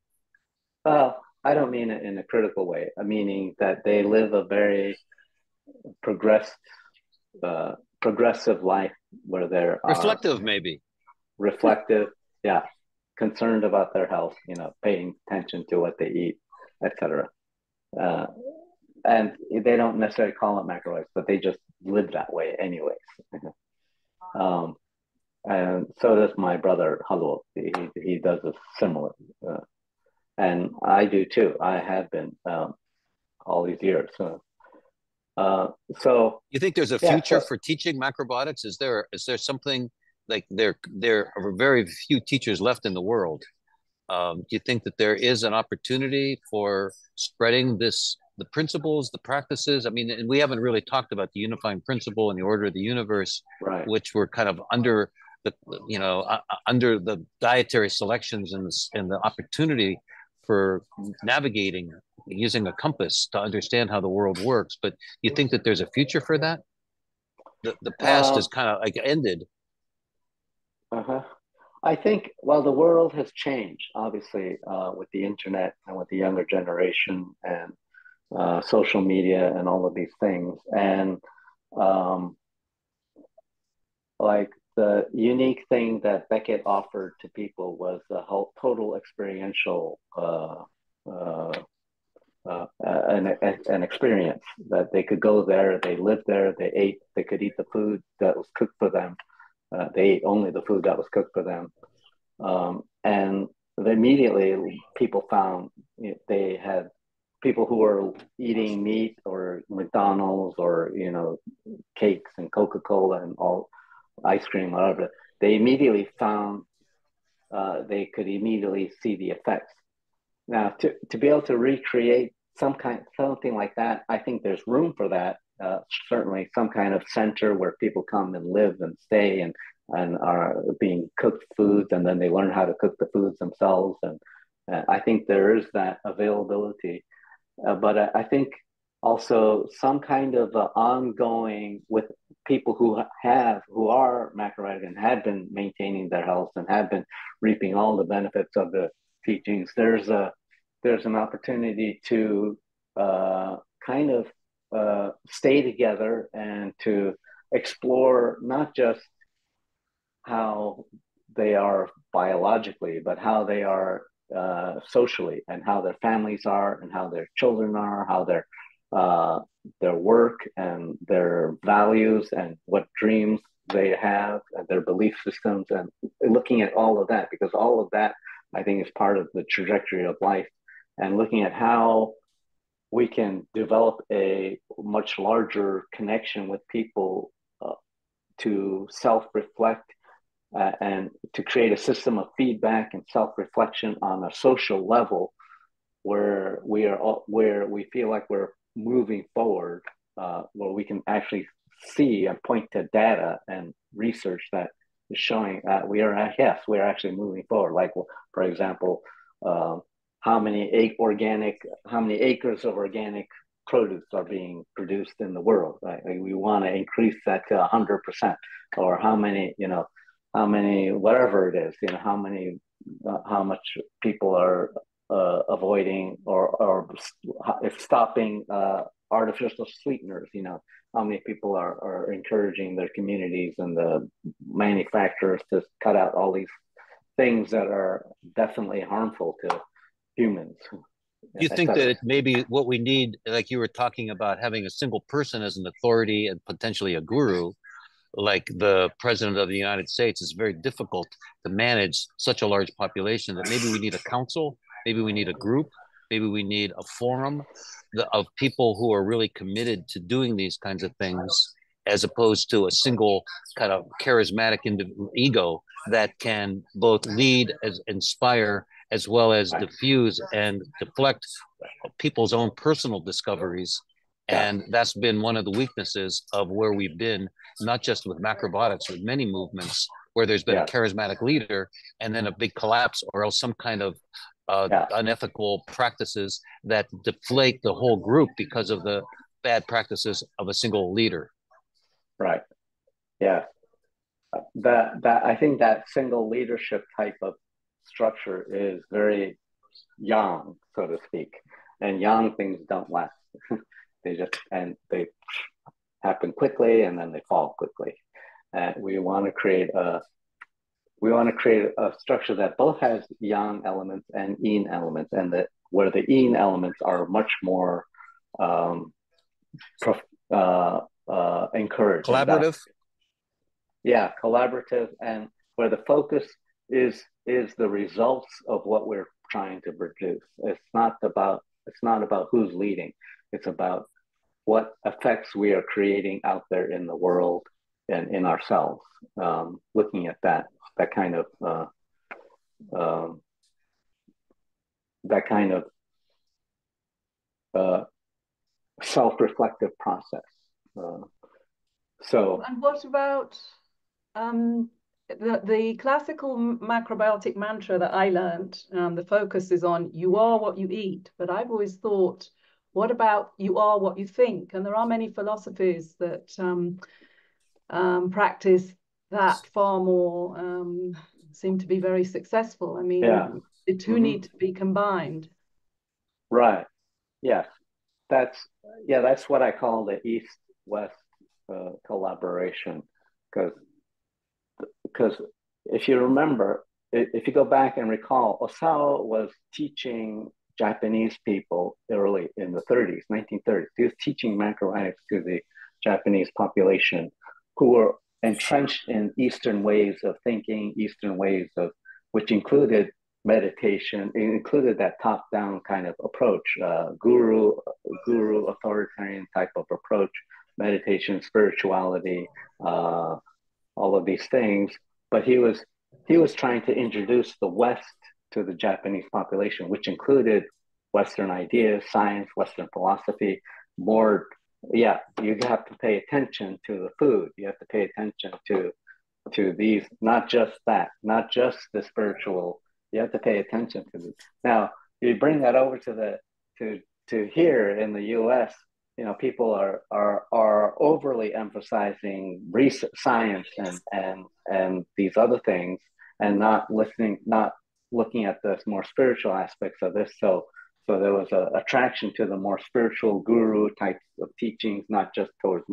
Well, I don't mean it in a critical way. I meaning that they live a very progressive life where they're reflective, maybe reflective, yeah, concerned about their health, paying attention to what they eat, etc. And they don't necessarily call it macrobiotics, but they just live that way anyways. And so does my brother Halu. He does a similar, and I do too. I have been all these years. So you think there's a future for teaching macrobiotics? Is there something like there are very few teachers left in the world? Do you think that there is an opportunity for spreading the principles, the practices? I mean, and we haven't really talked about the unifying principle and the order of the universe, right, which were kind of under the dietary selections and the opportunity for navigating using a compass to understand how the world works. But you think that there's a future for that? The past is kind of like ended. I think, well, the world has changed, obviously, with the internet and with the younger generation and social media and all of these things. And like the unique thing that Beckett offered to people was the whole total experiential an experience that they could go there, they lived there, they could eat the food that was cooked for them. They ate only the food that was cooked for them. And immediately people found they had people who were eating meat or McDonald's or, cakes and Coca-Cola and all ice cream, whatever. They immediately found they could immediately see the effects. Now, to be able to recreate something like that, I think there's room for that. Certainly, some kind of center where people come and live and stay and are being cooked foods, and then they learn how to cook the foods themselves. And I think there is that availability. But I think also some kind of ongoing with people who are macrobiotic and have been maintaining their health and have been reaping all the benefits of the teachings. There's an opportunity to kind of stay together and to explore not just how they are biologically, but how they are socially, and how their families are, and how their children are, how their work and their values and what dreams they have, and their belief systems, and looking at all of that, because all of that I think is part of the trajectory of life, and looking at how we can develop a much larger connection with people to self-reflect and to create a system of feedback and self-reflection on a social level where we feel like we're moving forward, where we can actually see and point to data and research that is showing that we are actually moving forward. Like, for example, how many acres of organic produce are being produced in the world, right? Like, we want to increase that to 100%, or how many, whatever it is, how much people are avoiding or if stopping artificial sweeteners, how many people are encouraging their communities and the manufacturers to cut out all these things that are definitely harmful to humans. Do you think that maybe what we need, like you were talking about, having a single person as an authority and potentially a guru, like the president of the United States, is very difficult to manage such a large population, that maybe we need a council, maybe we need a group, maybe we need a forum of people who are really committed to doing these kinds of things, as opposed to a single kind of charismatic ego that can both lead, as inspire, as well as diffuse and deflect people's own personal discoveries. And that's been one of the weaknesses of where we've been, not just with macrobiotics, with many movements where there's been a charismatic leader and then a big collapse, or else some kind of unethical practices that deflate the whole group because of the bad practices of a single leader. Right. Yeah. That I think that single leadership type of structure is very young, so to speak, and young things don't last. They happen quickly and then they fall quickly. And we want to create a structure that both has yang elements and yin elements, and that where the yin elements are much more encouraged. Collaborative? Collaborative, and where the focus is the results of what we're trying to produce. It's not about who's leading. It's about what effects we are creating out there in the world and in ourselves. Looking at that kind of self-reflective process. And what about the classical macrobiotic mantra that I learned? The focus is on you are what you eat, but I've always thought, what about you are what you think? And there are many philosophies that practice that far more, seem to be very successful. I mean, the two need to be combined. Right. Yes. That's what I call the East-West collaboration, because if you remember, if you go back and recall, Osawa was teaching Japanese people early in the 1930s. He was teaching macrobiotics to the Japanese population who were entrenched in Eastern ways of thinking, which included meditation. It included that top-down kind of approach, guru authoritarian type of approach, meditation, spirituality, all of these things. But he was he was trying to introduce the West to the Japanese population, which included Western ideas, science, Western philosophy, more. Yeah, you have to pay attention to the food. You have to pay attention to these, not just that, not just the spiritual. You have to pay attention to this. Now, you bring that over to the to here in the U.S. People are overly emphasizing research, science, and these other things, and not listening, not looking at the more spiritual aspects of this. So there was a attraction to the more spiritual guru types of teachings, not just towards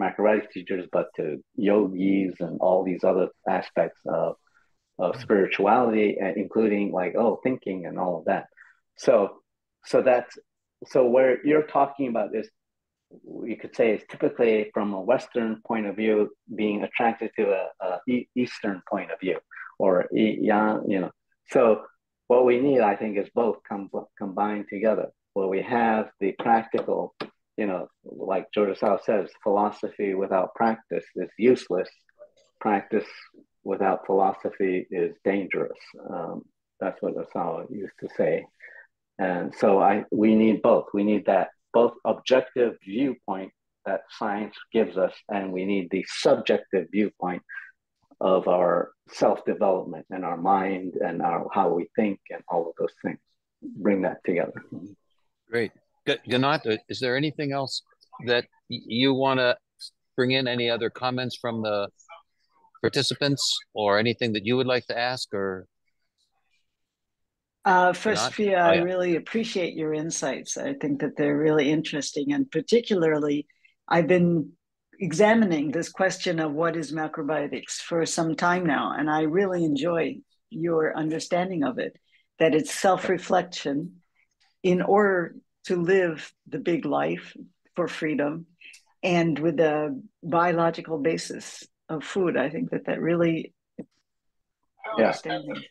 macrobiotic teachers, but to yogis and all these other aspects of spirituality, including like thinking and all of that. So so that's so where you're talking about this, you could say, is typically from a Western point of view being attracted to a Eastern point of view, or So what we need, I think, is both combined together. Where we have the practical, like Jodo says, philosophy without practice is useless. Practice without philosophy is dangerous. That's what Asao used to say. And so we need both. We need that both objective viewpoint that science gives us, and we need the subjective viewpoint of our self-development and our mind and how we think and all of those things. Bring that together. Great. Ganat, is there anything else that you want to bring in? Any other comments from the participants, or anything that you would like to ask? Or First, Ganat? Phiya, Oh I yeah. really appreciate your insights. I think that they're really interesting. And particularly, I've been examining this question of what is macrobiotics for some time now. And I really enjoy your understanding of it, that it's self-reflection in order to live the big life for freedom and with a biological basis of food. I think that really understanding.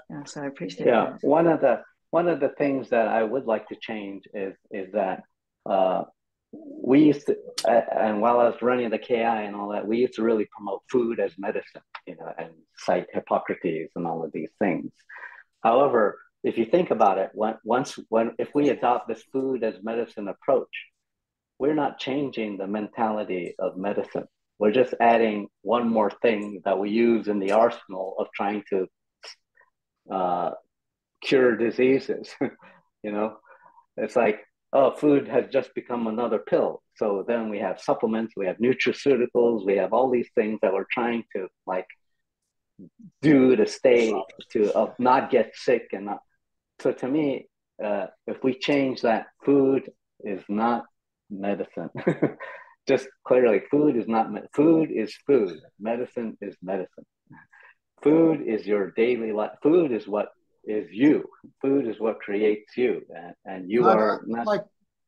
Yeah, so I appreciate Yeah, that. one of the things that I would like to change is that uh, we used to, and while I was running the KI and all that, we used to really promote food as medicine, and cite Hippocrates and all of these things. However, if you think about it, if we adopt this food as medicine approach, we're not changing the mentality of medicine. We're just adding one more thing that we use in the arsenal of trying to uh, cure diseases. you know, it's like, food has just become another pill. So then we have supplements, we have nutraceuticals, we have all these things that we're trying to like do to not get sick and not. So to me, if we change that, food is not medicine. Just clearly, food is not food is food. Medicine is medicine. Food is your daily life. Food is what is you. Food is what creates you, and you I'd, are I'd not. like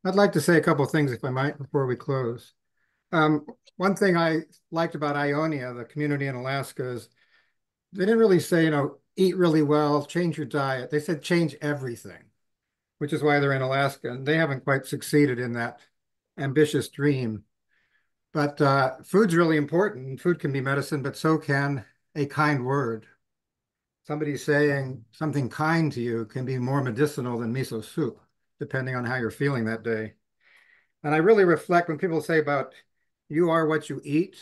I'd like to say a couple of things, if I might, before we close. One thing I liked about Ionia, the community in Alaska, is they didn't really say, eat really well, change your diet. They said change everything, which is why they're in Alaska. And they haven't quite succeeded in that ambitious dream. But food's really important. Food can be medicine, but so can a kind word. Somebody saying something kind to you can be more medicinal than miso soup, depending on how you're feeling that day. And I really reflect when people say about you are what you eat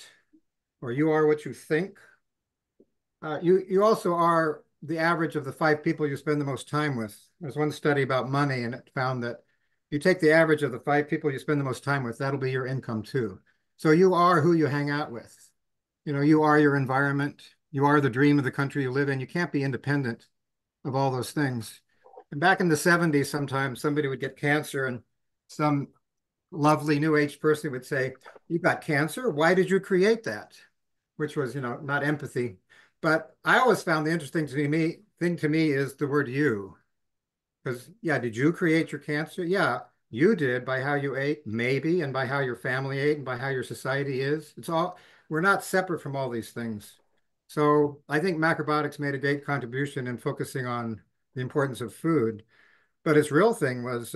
or you are what you think. You also are the average of the 5 people you spend the most time with. There's one study about money, and it found that you take the average of the 5 people you spend the most time with, that'll be your income too. So you are who you hang out with. You are your environment. You are the dream of the country you live in. You can't be independent of all those things. And back in the 70s, sometimes somebody would get cancer and some lovely new age person would say, you got cancer? Why did you create that? Which was, not empathy. But I always found the interesting thing to me is the word you. Because, yeah, did you create your cancer? Yeah, you did by how you ate, maybe, and by how your family ate and by how your society is. We're not separate from all these things. So I think macrobiotics made a great contribution in focusing on the importance of food. But its real thing was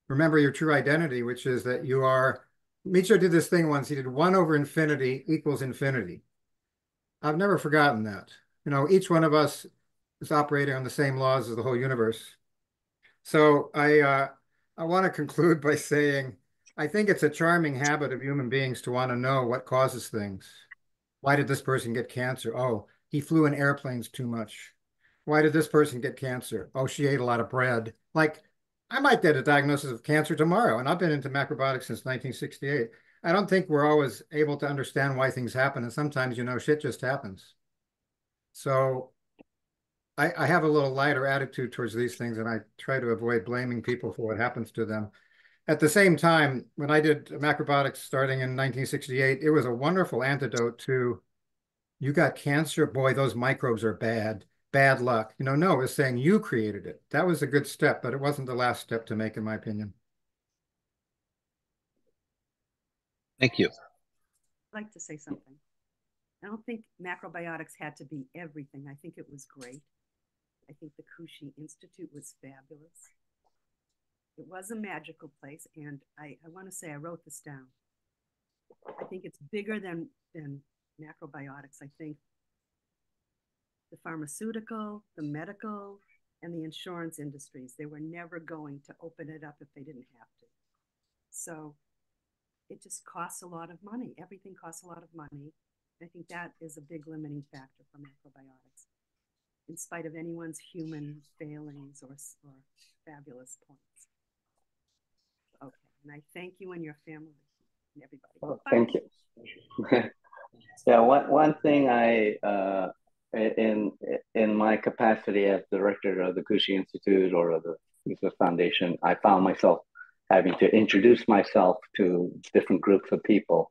remember your true identity, which is that Michio did this thing once. He did 1 over infinity equals infinity. I've never forgotten that. Each one of us is operating on the same laws as the whole universe. So I want to conclude by saying I think it's a charming habit of human beings to want to know what causes things. Why did this person get cancer? Oh, he flew in airplanes too much. Why did this person get cancer? Oh, she ate a lot of bread. Like, I might get a diagnosis of cancer tomorrow, and I've been into macrobiotics since 1968. I don't think we're always able to understand why things happen, and sometimes, shit just happens. So I have a little lighter attitude towards these things, and I try to avoid blaming people for what happens to them. At the same time, when I did macrobiotics starting in 1968, it was a wonderful antidote to you got cancer, boy, those microbes are bad, bad luck. No, it's saying you created it. That was a good step, but it wasn't the last step to make, in my opinion. Thank you. I'd like to say something. I don't think macrobiotics had to be everything. I think it was great. I think the Kushi Institute was fabulous. It was a magical place, and I want to say I wrote this down. I think it's bigger than macrobiotics. I think the pharmaceutical, the medical, and the insurance industries, they were never going to open it up if they didn't have to. So it just costs a lot of money. Everything costs a lot of money. I think that is a big limiting factor for macrobiotics, in spite of anyone's human failings or fabulous points. Okay, and I thank you and your family and everybody. Oh, thank you. Yeah, one thing in my capacity as director of the Kushi Institute or of the Kushi Foundation, I found myself having to introduce myself to different groups of people.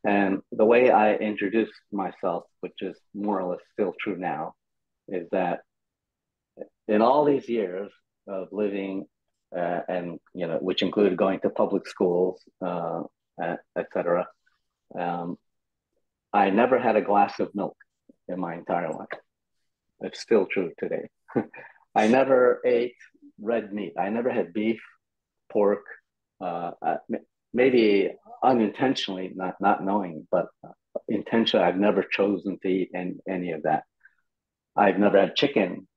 And the way I introduced myself, which is more or less still true now, is that in all these years of living, and which included going to public schools, etc., I never had a glass of milk in my entire life. It's still true today. I never ate red meat. I never had beef, pork, maybe unintentionally, not knowing, but intentionally, I've never chosen to eat any of that. I've never had chicken,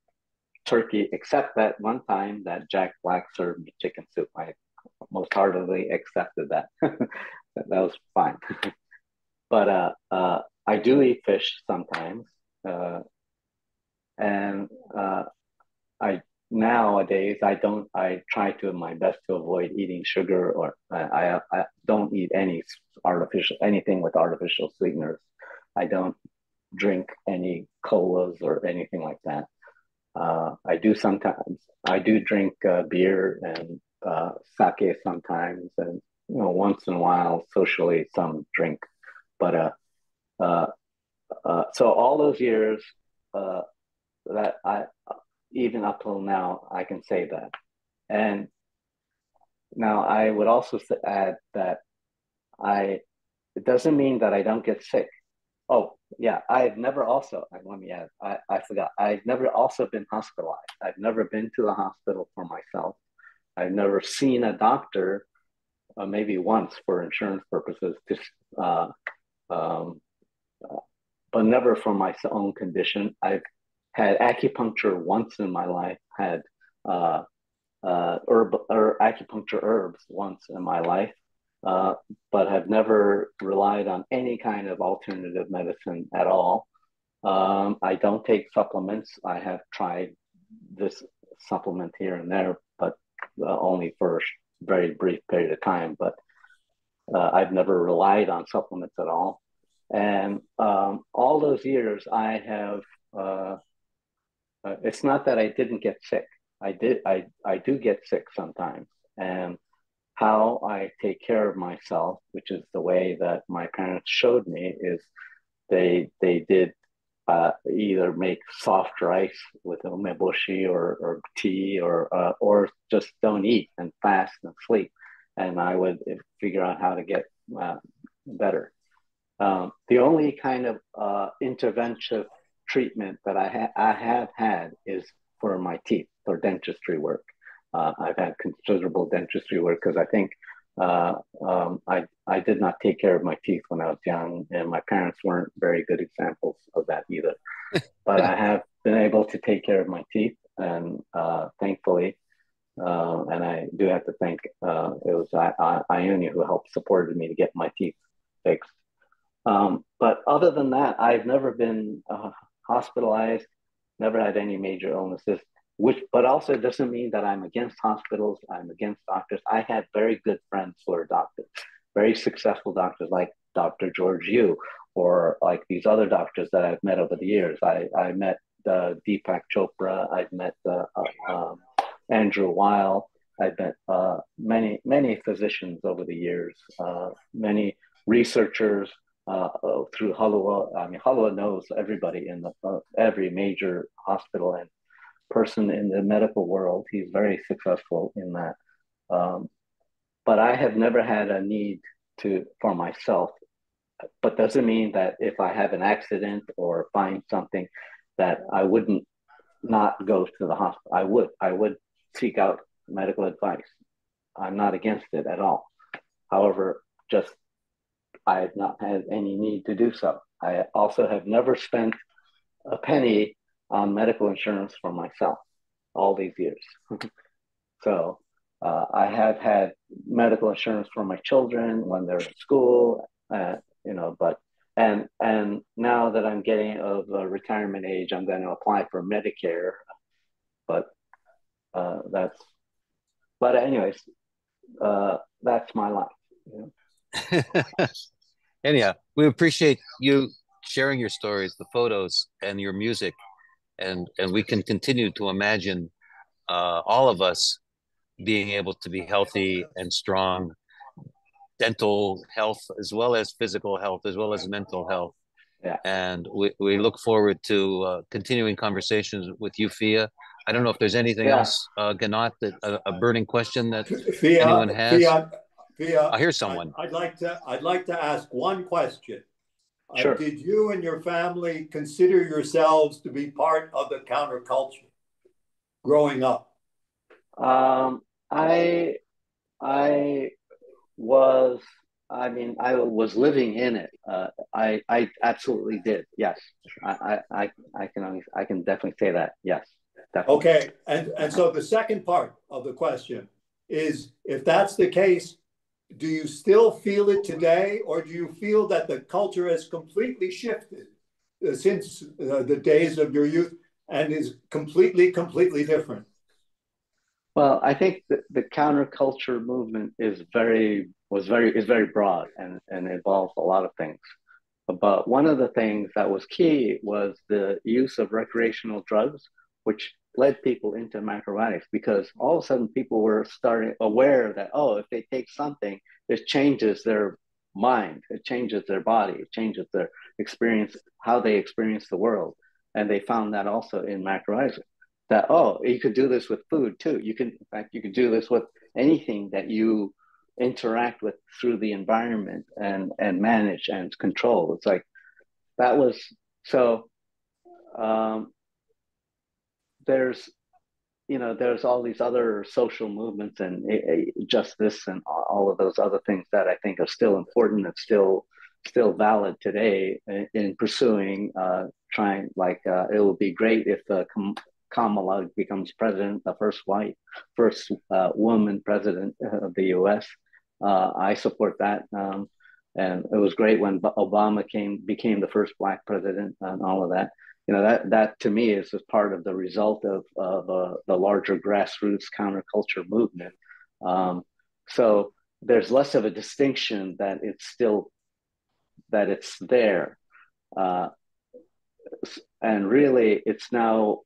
turkey, except that one time that Jack Black served me chicken soup. I most heartily accepted that. That was fine. But I do eat fish sometimes, and I nowadays I don't. I try to my best to avoid eating sugar, or I don't eat anything with artificial sweeteners. I don't drink any colas or anything like that. I do sometimes. I do drink beer and sake sometimes, and once in a while socially some drink. But so all those years that I even up till now I can say that. And now I would also add that it doesn't mean that I don't get sick. Oh, yeah, I've never also, let me add, I forgot, I've never also been hospitalized. I've never been to the hospital for myself. I've never seen a doctor, maybe once for insurance purposes, but never for my own condition. I've had acupuncture once in my life, had acupuncture herbs once in my life, but have never relied on any kind of alternative medicine at all. I don't take supplements. I have tried this supplement here and there, but only for a very brief period of time. But I've never relied on supplements at all. And all those years, I have. It's not that I didn't get sick. I did. I do get sick sometimes, and how I take care of myself, which is the way that my parents showed me, is they did either make soft rice with umeboshi or tea, or just don't eat and fast and sleep, and I would figure out how to get better. The only kind of interventive treatment that I have had is for my teeth, for dentistry work. I've had considerable dentistry work because I think I did not take care of my teeth when I was young, and my parents weren't very good examples of that either. But I have been able to take care of my teeth, and thankfully, and I do have to thank it was Ionia who helped supported me to get my teeth fixed. But other than that, I've never been hospitalized, never had any major illnesses. But also doesn't mean that I'm against hospitals. I'm against doctors. I had very good friends who are doctors, very successful doctors like Dr. George Yu, or like these other doctors that I've met over the years. I met Deepak Chopra. I've met Andrew Weil. I've met many physicians over the years, many researchers through Halua. I mean, Halua knows everybody in every major hospital and person in the medical world. He's very successful in that. But I have never had a need for myself. But doesn't mean that if I have an accident or find something that I wouldn't not go to the hospital. I would seek out medical advice. I'm not against it at all. However, just I have not had any need to do so. I also have never spent a penny on medical insurance for myself all these years. So I have had medical insurance for my children when they're in school, but and now that I'm getting of a retirement age, I'm going to apply for Medicare. But that's but anyways, that's my life. Anyhow, we appreciate you sharing your stories, the photos, and your music, and we can continue to imagine all of us being able to be healthy and strong, dental health as well as physical health as well as mental health. Yeah. And we look forward to continuing conversations with you, Phiya. I don't know if there's anything else, Ganat, that a burning question that anyone has. Phiya, I hear someone. I'd like to ask one question. Sure. Did you and your family consider yourselves to be part of the counterculture growing up? I was. I mean, I was living in it. I absolutely did. Yes, I can definitely say that. Yes, definitely. Okay, and so the second part of the question is, if that's the case, do you still feel it today, or do you feel that the culture has completely shifted since the days of your youth and is completely different? Well, I think the counterculture movement is very broad and involves a lot of things. But one of the things that was key was the use of recreational drugs, which led people into macrobiotics, because all of a sudden people were starting aware that, oh, if they take something, it changes their mind, it changes their body, it changes their experience, how they experience the world. And they found that also in macrobiotics, that, oh, you could do this with food too. In fact, you could do this with anything that you interact with through the environment and manage and control. It's like that was so. There's all these other social movements and justice and all of those other things that I think are still important and still valid today in pursuing trying, like it would be great if Kamala becomes president, the first woman president of the U.S. I support that. And it was great when Obama became the first Black president and all of that. That to me is just part of the result of the larger grassroots counterculture movement. So there's less of a distinction that it's there. And really, it's now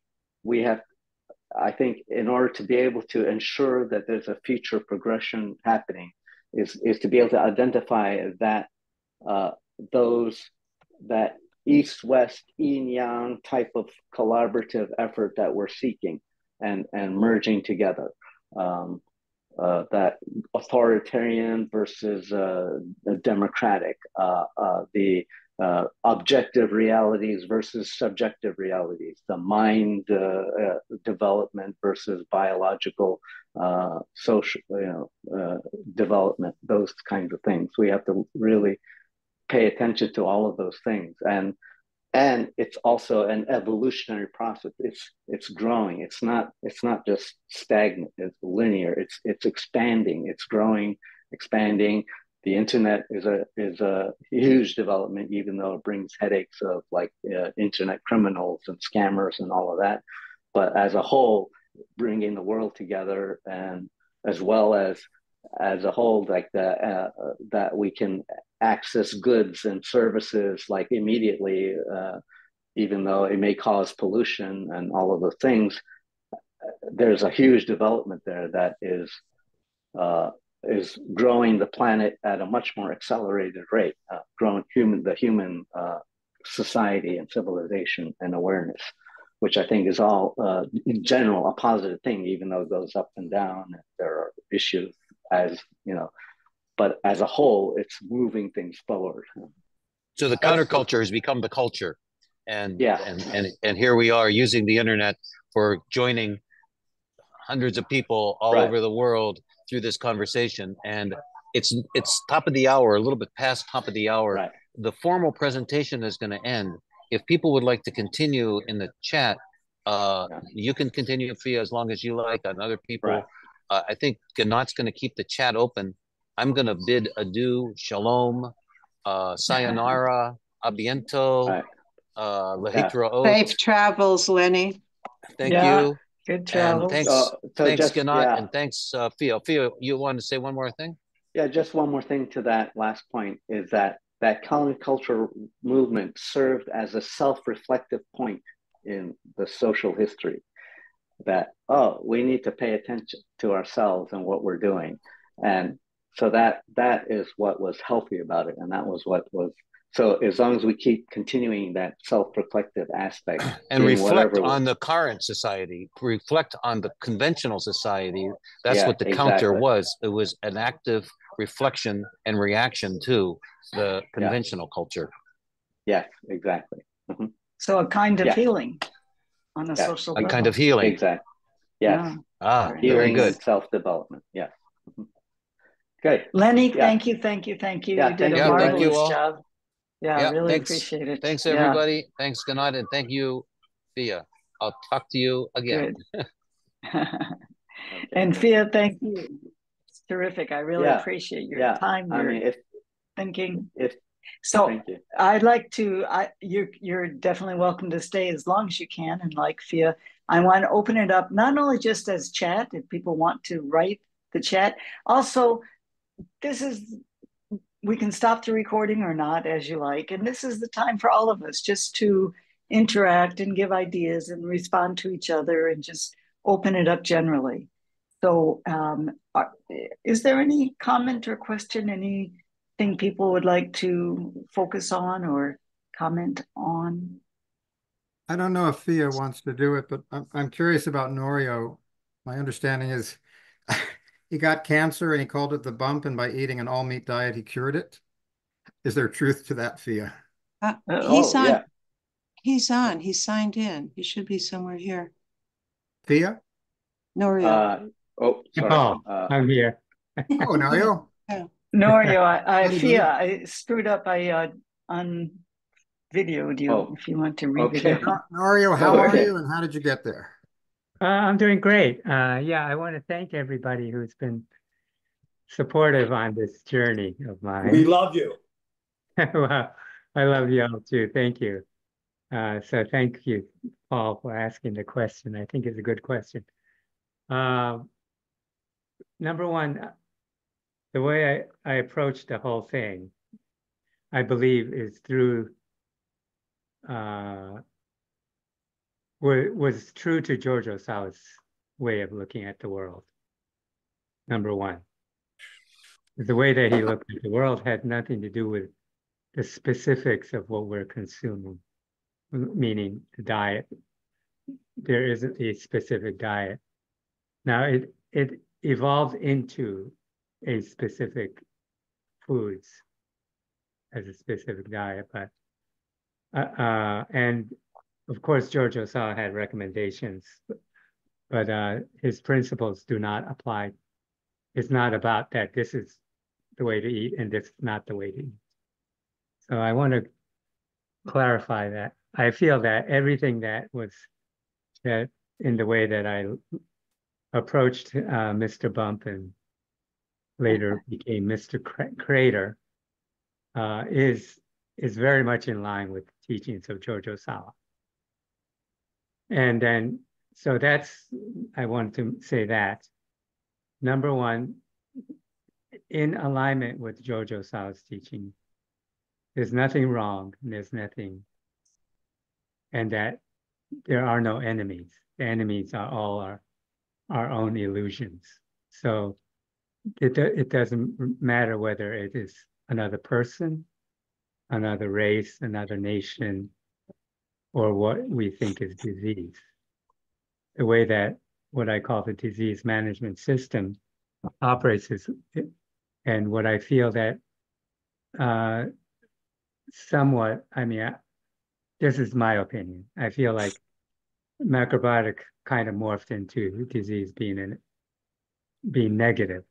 I think in order to be able to ensure that there's a future progression happening is to be able to identify that that east-west, yin-yang type of collaborative effort that we're seeking and merging together. That authoritarian versus democratic, the objective realities versus subjective realities, the mind development versus biological social development, those kinds of things. We have to really pay attention to all of those things, and it's also an evolutionary process. It's growing. It's not just stagnant. It's linear. It's expanding. It's growing, expanding. The internet is a huge development, even though it brings headaches of like internet criminals and scammers and all of that. But as a whole, bringing the world together, and as well as a whole, like that we can access goods and services like immediately, even though it may cause pollution and all of the things. There's a huge development there that is growing the planet at a much more accelerated rate, growing the human society and civilization and awareness, which I think is all in general a positive thing, even though it goes up and down. And there are issues, as you know, but as a whole, it's moving things forward. So the counterculture has become the culture, and yeah, and here we are using the internet for joining hundreds of people all over the world through this conversation. And it's top of the hour, a little bit past top of the hour. Right. The formal presentation is going to end. If people would like to continue in the chat, you can continue, Phiya, as long as you like, and other people. Right. I think Ganat's going to keep the chat open. I'm going to bid adieu, shalom, sayonara, abiento, lahitra. Safe travels, Lenny. Thank you. Good travels. And thanks, Ganat, and thanks, Phiya. Phiya, you want to say one more thing? Yeah, just one more thing to that last point is that counterculture movement served as a self-reflective point in the social history. That, we need to pay attention to ourselves and what we're doing. And so that is what was healthy about it. And that was what was, so as long as we keep continuing that self-reflective aspect and reflect on the current society, reflect on the conventional society, that's what the counter was. It was an active reflection and reaction to the conventional culture. Yes, exactly. Mm-hmm. So a kind of healing on a social level. A kind of healing. Exactly. Yes. Very Healing good. and self-development. Yes. Mm-hmm. Good. Lenny, thank you. Yeah, you did a marvelous job. Yeah, really thanks. appreciate it. Thanks, everybody. Thanks, Ganat, and thank you, Phiya. I'll talk to you again. And Phiya, thank you. It's terrific. I really appreciate your time, your thinking. So I'd like to, you're definitely welcome to stay as long as you can. And like Phiya, I want to open it up, not only just as chat, if people want to write the chat, also we can stop the recording or not, as you like. And this is the time for all of us just to interact and give ideas and respond to each other and just open it up generally. So is there any comment or question, anything people would like to focus on or comment on? I don't know if Phiya wants to do it, but I'm curious about Norio. My understanding is he got cancer and he called it the bump, and by eating an all-meat diet, he cured it. Is there truth to that, Phiya? He's on. Yeah. He's on. He signed in. He should be somewhere here. Phiya? Norio. Sorry. I'm here. Norio. Norio, Phiya, I screwed up. I videoed you if you want to read it. Norio, how are you and how did you get there? I'm doing great. I want to thank everybody who's been supportive on this journey of mine. We love you. Well, I love you all too. Thank you. So thank you, Paul, for asking the question. I think it's a good question. Number one, the way I approach the whole thing, I believe, is through was true to George Osawa's way of looking at the world. Number one, the way that he looked at the world had nothing to do with the specifics of what we're consuming, meaning the diet. There isn't a specific diet. Now it evolved into a specific foods as a specific diet, but And of course, George Osawa had recommendations, but his principles do not apply. It's not about that this is the way to eat and this is not the way to eat. So I want to clarify that. I feel that everything that was that in the way that I approached Mr. Bump and later became Mr. Crater is very much in line with the teachings of George Osawa. And then, so I want to say that. Number one, in alignment with George Osawa's teaching, there's nothing wrong, and there's nothing, and that there are no enemies. The enemies are all our own illusions. So it doesn't matter whether it is another person, another race, another nation, or what we think is disease. The way that what I call the disease management system operates is, and what I feel that somewhat, I mean, this is my opinion. I feel like macrobiotic kind of morphed into disease being negative.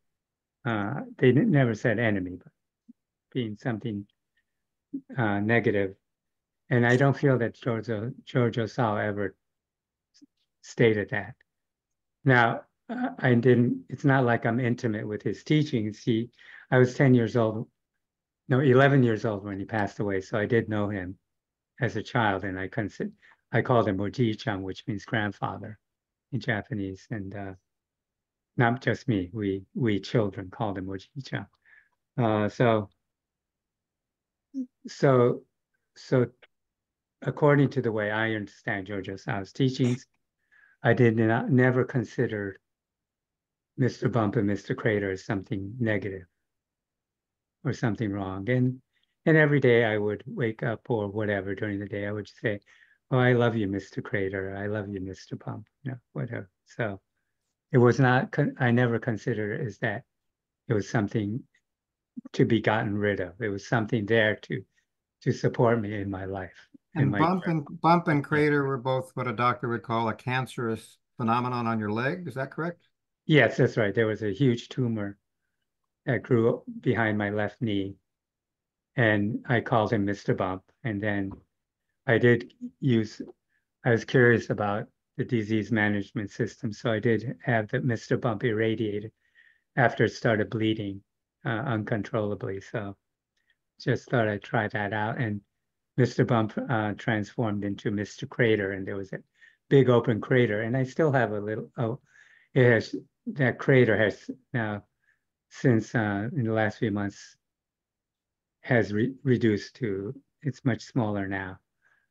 They never said enemy, but being something negative. And I don't feel that George Osawa ever stated that. Now, it's not like I'm intimate with his teachings. I was 11 years old when he passed away. So I did know him as a child, and I called him Oji-chan, which means grandfather in Japanese. And not just me, we children called him Oji-chan. So according to the way I understand George Osawa's teachings, I never considered Mr. Bump and Mr. Crater as something negative or something wrong. And every day I would wake up or whatever during the day, I would say, "Oh, I love you, Mr. Crater. I love you, Mr. Bump," whatever. So it was not, I never considered it as that it was something to be gotten rid of. It was something there to support me in my life. And Bump and Crater were both what a doctor would call a cancerous phenomenon on your leg. Is that correct? Yes, that's right. There was a huge tumor that grew behind my left knee, and I called him Mr. Bump. And then I was curious about the disease management system, so I did have the Mr. Bump irradiated after it started bleeding uncontrollably. So just thought I'd try that out. And Mr. Bump transformed into Mr. Crater, and there was a big open crater. And I still have a little, that crater has now, since in the last few months, has reduced to, it's much smaller now.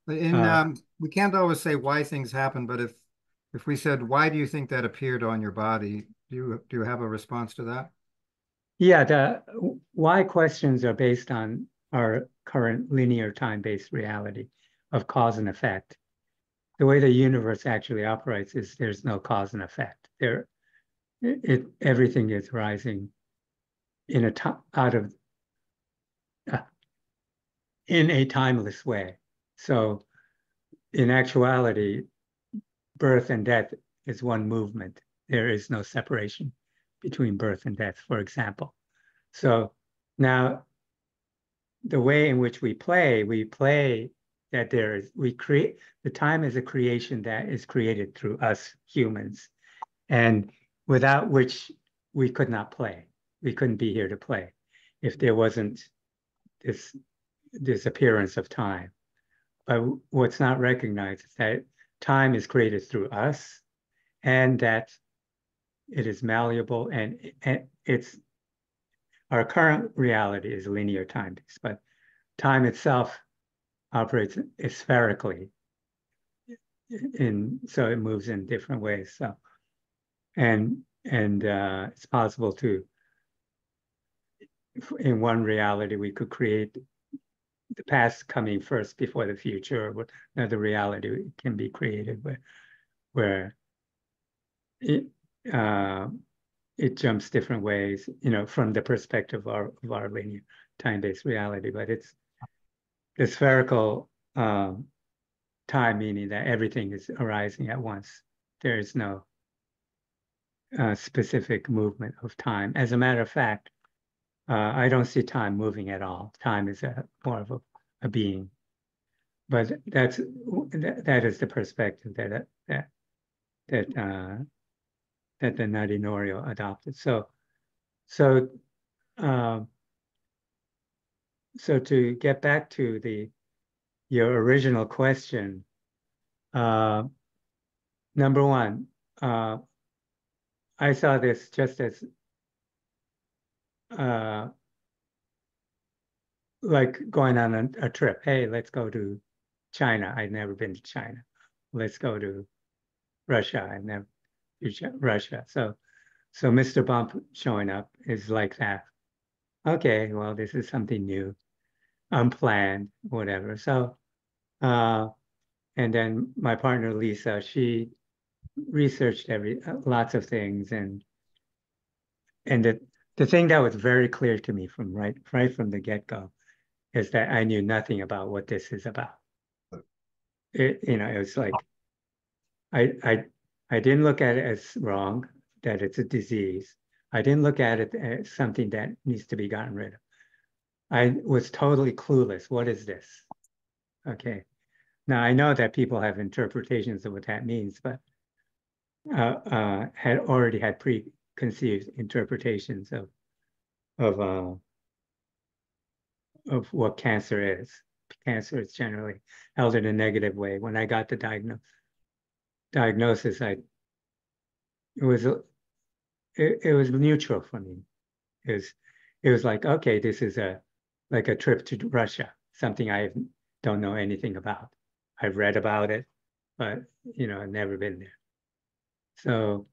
We can't always say why things happen, but if we said, why do you think that appeared on your body? Do you have a response to that? Yeah, the why questions are based on our current linear time-based reality of cause and effect. The way the universe actually operates is there's no cause and effect. Everything is rising in a timeless way. So in actuality, birth and death is one movement. There is no separation between birth and death, for example. So now the way in which we play that the time is a creation that is created through us humans, and without which we could not play. We couldn't be here to play if there wasn't this appearance of time. But what's not recognized is that time is created through us, and that it is malleable, and it's our current reality is linear time-based, but time itself operates spherically, so it moves in different ways. So, and it's possible to, in one reality, we could create the past coming first before the future, or another reality can be created where it jumps different ways, from the perspective of our linear time-based reality. But it's the spherical time, meaning that everything is arising at once. There is no specific movement of time. As a matter of fact, I don't see time moving at all. Time is more of a being. But that is the perspective that the Nadi Norio adopted. So to get back to your original question, number one, I saw this just as like going on a trip. Hey, let's go to China. I'd never been to China. Let's go to Russia. I've never been to Russia. So Mr. Bump showing up is like that. Okay, well, this is something new, unplanned, whatever. So, and then my partner Lisa, she researched lots of things, and the thing that was very clear to me from right from the get-go is that I knew nothing about what this is about. It was like I didn't look at it as wrong, that it's a disease. I didn't look at it as something that needs to be gotten rid of. I was totally clueless. What is this? Okay. Now I know that people have interpretations of what that means, but had already had preconceived interpretations of what cancer is. Cancer is generally held in a negative way. When I got the diagnosis, it was neutral for me. It was like, okay, this is like a trip to Russia, something I don't know anything about. I've read about it, but I've never been there. So